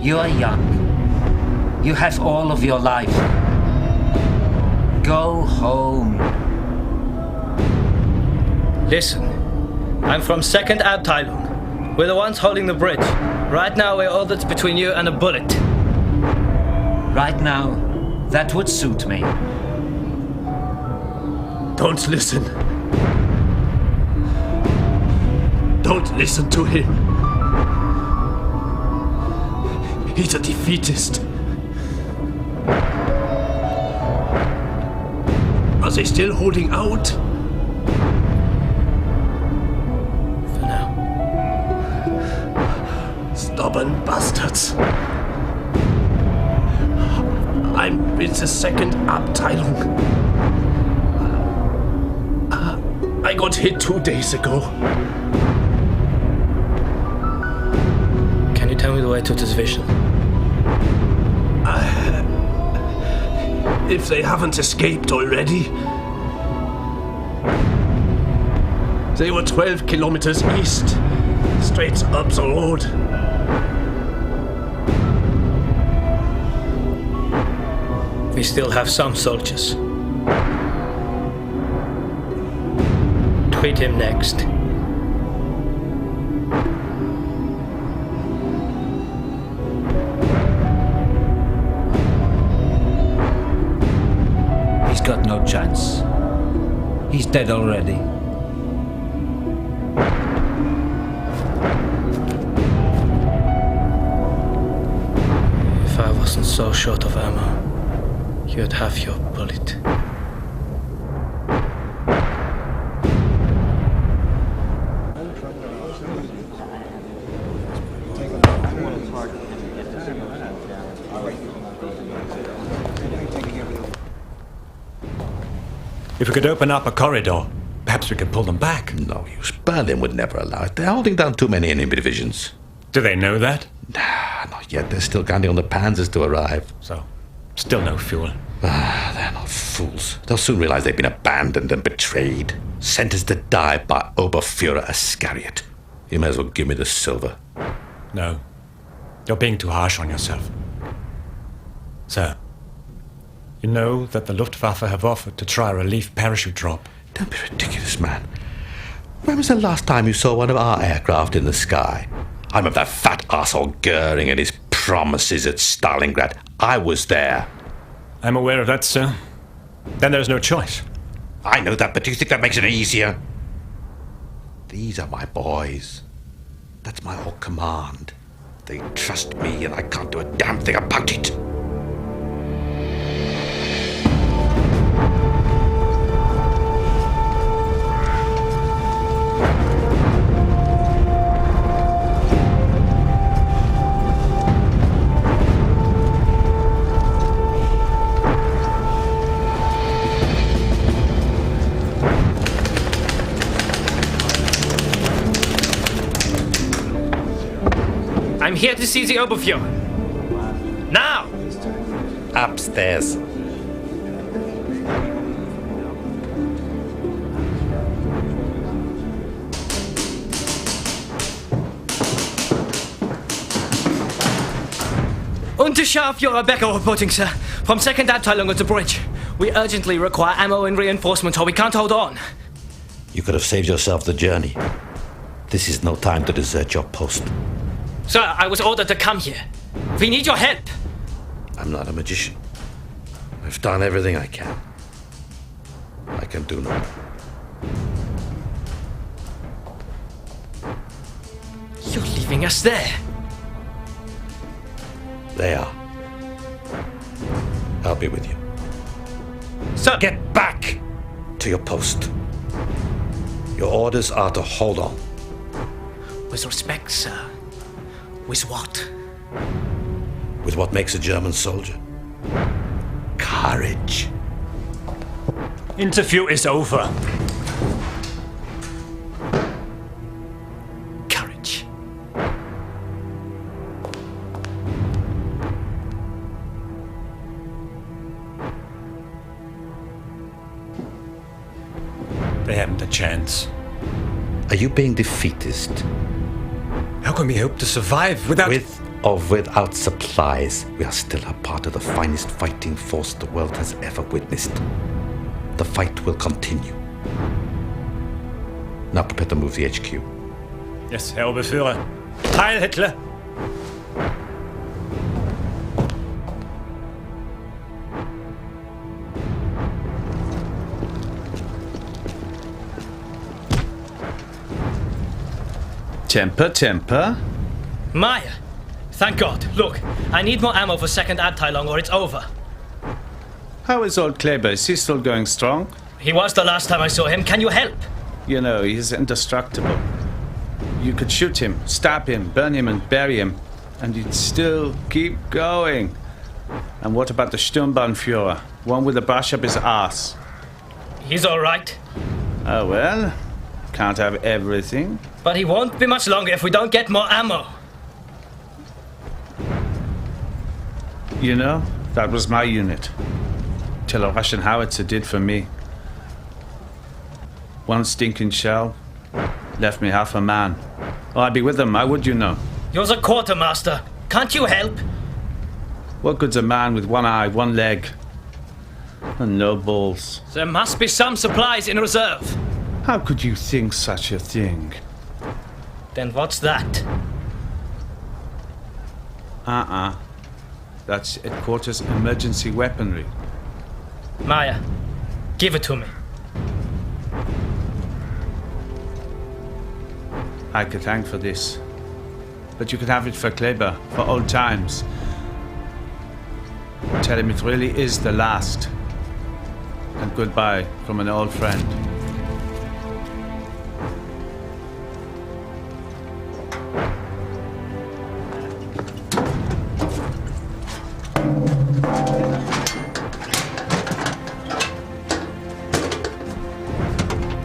Speaker 6: You are young. You have all of your life. Go home.
Speaker 5: Listen, I'm from 2nd Abteilung. We're the ones holding the bridge. Right now, we're all that's between you and a bullet.
Speaker 6: Right now, that would suit me.
Speaker 10: Don't listen. Don't listen to him. He's a defeatist. Are they still holding out?
Speaker 5: For now.
Speaker 10: Stubborn bastards. I'm with the 2nd Abteilung. I got hit 2 days ago.
Speaker 5: Can you tell me the way to Division?
Speaker 10: If they haven't escaped already. They were 12 kilometers east, straight up the road.
Speaker 5: We still have some soldiers. Treat him next.
Speaker 6: He's got no chance. He's dead already.
Speaker 5: If I wasn't so short of ammo, you'd have your bullet.
Speaker 2: If we could open up a corridor, perhaps we could pull them back.
Speaker 8: No use. Berlin would never allow it. They're holding down too many enemy divisions.
Speaker 2: Do they know that?
Speaker 8: Nah, not yet. They're still counting on the panzers to arrive.
Speaker 2: So, still no fuel.
Speaker 8: They're not fools. They'll soon realize they've been abandoned and betrayed. Sentenced to die by Oberfuhrer Iscariot. You may as well give me the silver.
Speaker 2: No. You're being too harsh on yourself. Sir, you know that the Luftwaffe have offered to try a relief parachute drop.
Speaker 8: Don't be ridiculous, man. When was the last time you saw one of our aircraft in the sky? I remember that fat arsehole Goering and his promises at Stalingrad. I was there.
Speaker 2: I'm aware of that, sir. Then there's no choice.
Speaker 8: I know that, but do you think that makes it easier? These are my boys. That's my whole command. They trust me and I can't do a damn thing about it.
Speaker 5: I'm here to see the Oberfuhrer. Now!
Speaker 8: Upstairs.
Speaker 5: Unterscharführer Becker reporting, sir. From 2nd Abteilung at the bridge. We urgently require ammo and reinforcements or we can't hold on.
Speaker 8: You could have saved yourself the journey. This is no time to desert your post.
Speaker 5: Sir, I was ordered to come here. We need your help.
Speaker 8: I'm not a magician. I've done everything I can. I can do no more.
Speaker 5: You're leaving us there.
Speaker 8: They are. I'll be with you.
Speaker 5: Sir!
Speaker 8: Get back to your post. Your orders are to hold on.
Speaker 5: With respect, sir. With what?
Speaker 8: with what makes a German soldier. Courage.
Speaker 2: Interview is over. Courage. They haven't a chance.
Speaker 8: Are you being defeatist?
Speaker 2: How can we hope to survive without...
Speaker 8: With or without supplies, we are still a part of the finest fighting force the world has ever witnessed. The fight will continue. Now prepare to move the HQ.
Speaker 2: Yes, Herr Oberführer. Heil Hitler!
Speaker 7: Temper, temper.
Speaker 5: Maya! Thank God. Look, I need more ammo for 2nd Abteilung or it's over.
Speaker 7: How is old Kleber? Is he still going strong?
Speaker 5: He was the last time I saw him. Can you help?
Speaker 7: You know, he's indestructible. You could shoot him, stab him, burn him and bury him, and he'd still keep going. And what about the Sturmbannführer? One with a brush up his ass.
Speaker 5: He's all right.
Speaker 7: Oh well, can't have everything.
Speaker 5: But he won't be much longer if we don't get more ammo.
Speaker 7: You know, that was my unit. Till a Russian howitzer did for me. One stinking shell left me half a man. Oh, I'd be with them, how would you know?
Speaker 5: You're the quartermaster. Can't you help?
Speaker 7: What good's a man with one eye, one leg, and no balls?
Speaker 5: There must be some supplies in reserve.
Speaker 7: How could you think such a thing?
Speaker 5: Then what's that?
Speaker 7: That's headquarters emergency weaponry.
Speaker 5: Maya, give it to me.
Speaker 7: I could thank for this. But you could have it for Kleber, for old times. Tell him it really is the last. And goodbye from an old friend.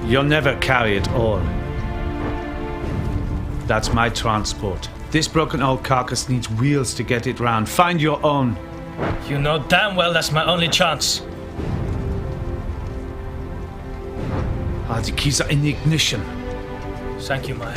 Speaker 7: You'll never carry it all. That's my transport. This broken old carcass needs wheels to get it round. Find your own.
Speaker 5: You know damn well that's my only chance.
Speaker 7: The keys are in the ignition.
Speaker 5: Thank you, Maya.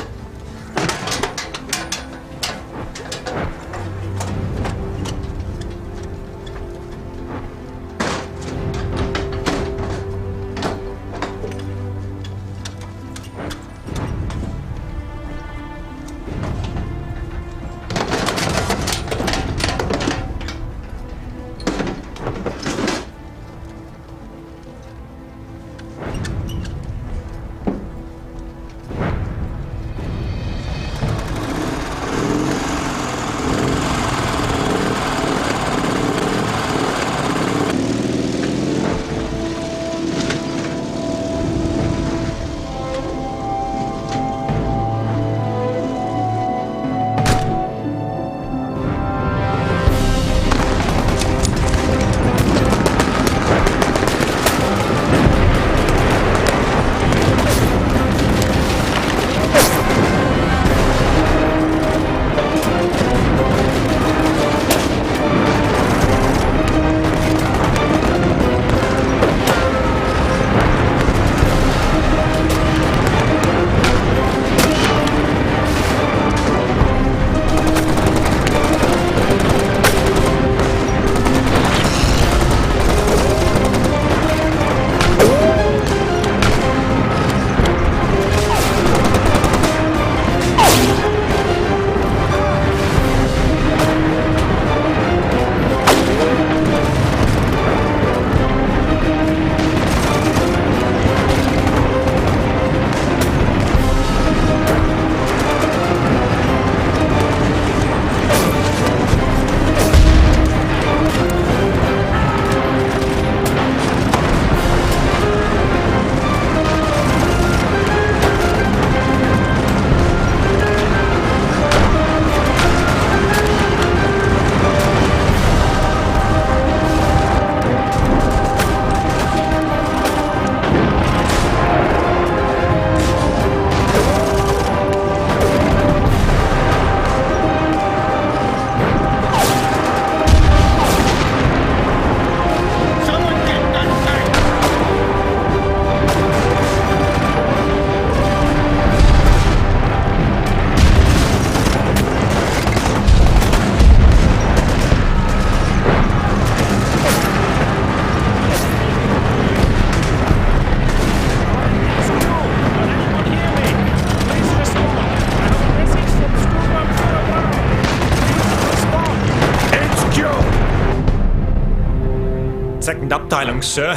Speaker 2: Second Abteilung, sir.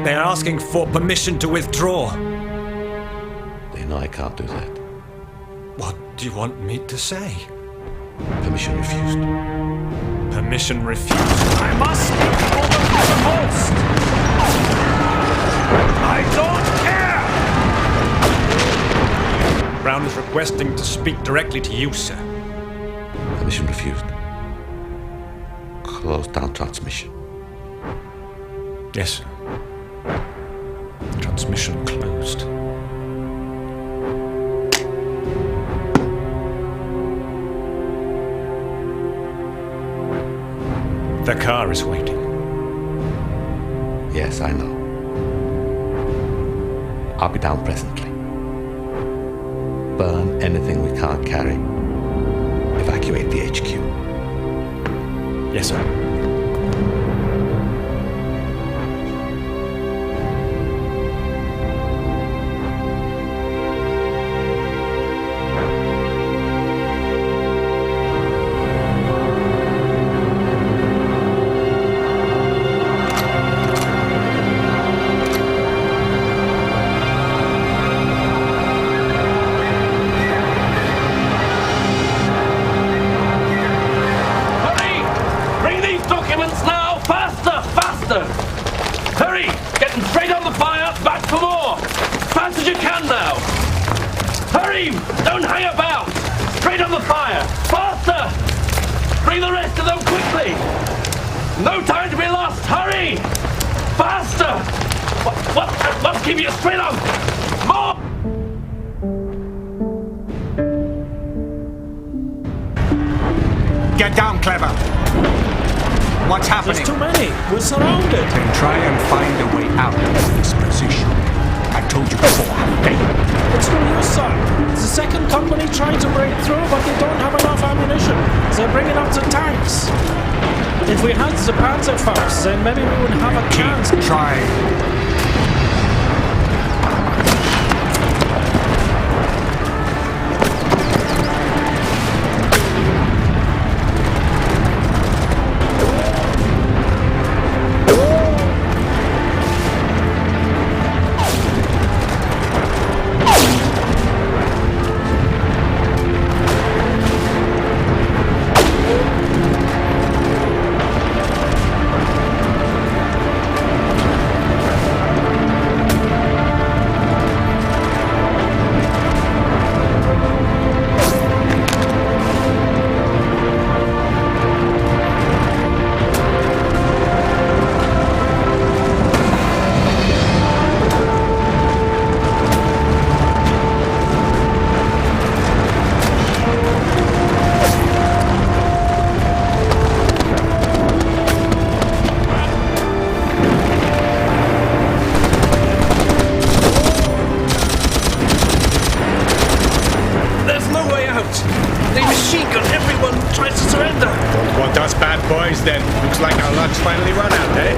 Speaker 2: They are asking for permission to withdraw.
Speaker 8: They know I can't do that.
Speaker 2: What do you want me to say?
Speaker 8: Permission refused.
Speaker 2: Permission refused.
Speaker 10: I must speak over the host! I don't care!
Speaker 2: Brown is requesting to speak directly to you, sir.
Speaker 8: Permission refused. Close down transmission.
Speaker 2: Yes, sir. Transmission closed. The car is waiting.
Speaker 8: Yes, I know. I'll be down presently. Burn anything we can't carry. Evacuate the HQ.
Speaker 2: Yes, sir.
Speaker 7: Get down, Clever. What's happening?
Speaker 10: There's too many. We're surrounded.
Speaker 7: Then try and find a way out of this position. I told you before. Hey.
Speaker 10: It's no use, sir. It's the second company trying to break through, but they don't have enough ammunition. They're bringing up the tanks. If we had the Panzerfaust, then maybe we would have a chance.
Speaker 7: Keep trying. Then looks like our luck's finally run out, eh?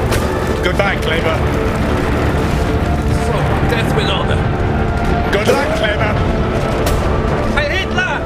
Speaker 7: Goodbye, Kleber.
Speaker 4: From death with honor.
Speaker 7: Good luck, Kleber.
Speaker 4: Hey, Hitler!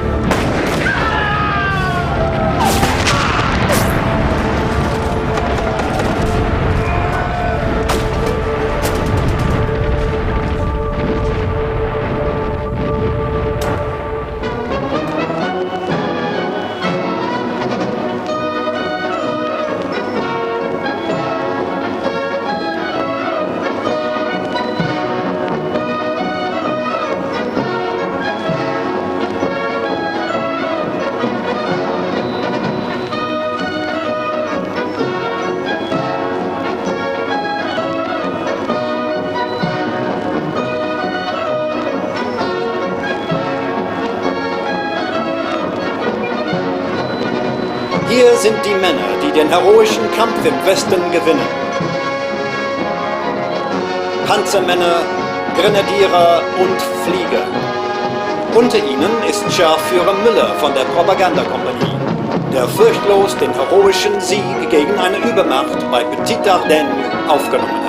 Speaker 1: Hier sind die Männer, die den heroischen Kampf im Westen gewinnen. Panzermänner, Grenadierer und Flieger. Unter ihnen ist Scharführer Müller von der Propagandakompanie, der furchtlos den heroischen Sieg gegen eine Übermacht bei Petit Ardennes aufgenommen hat.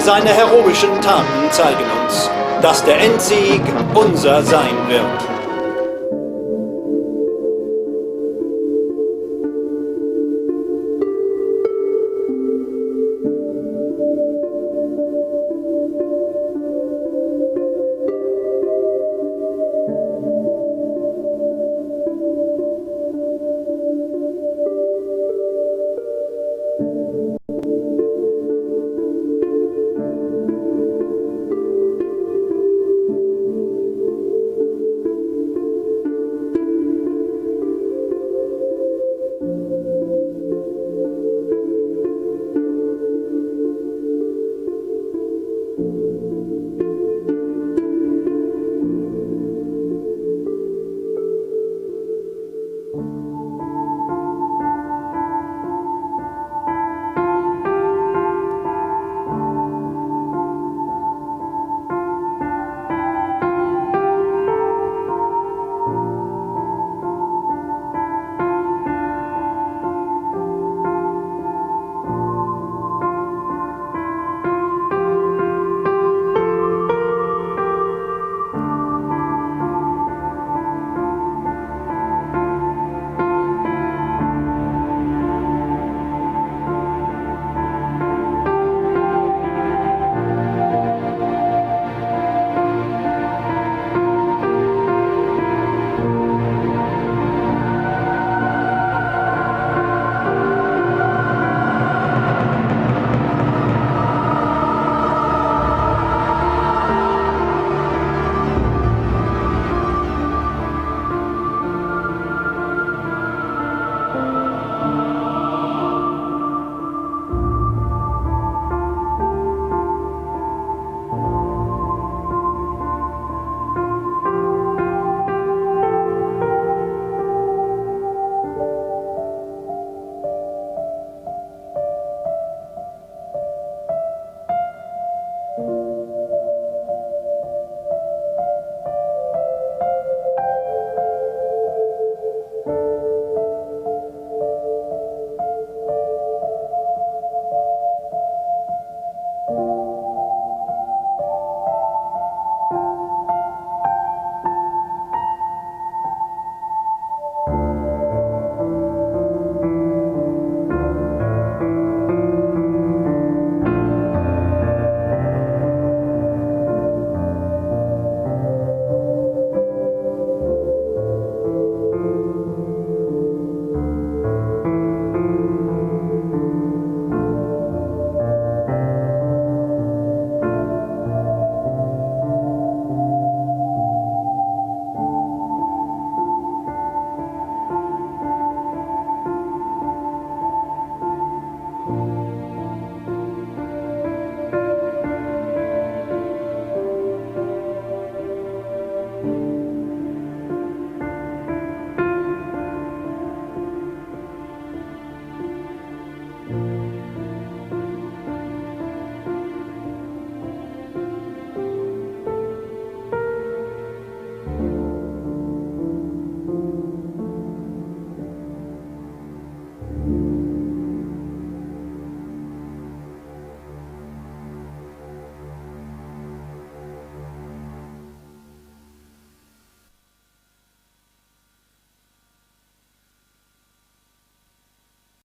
Speaker 1: Seine heroischen Taten zeigen uns, dass der Endsieg unser sein wird.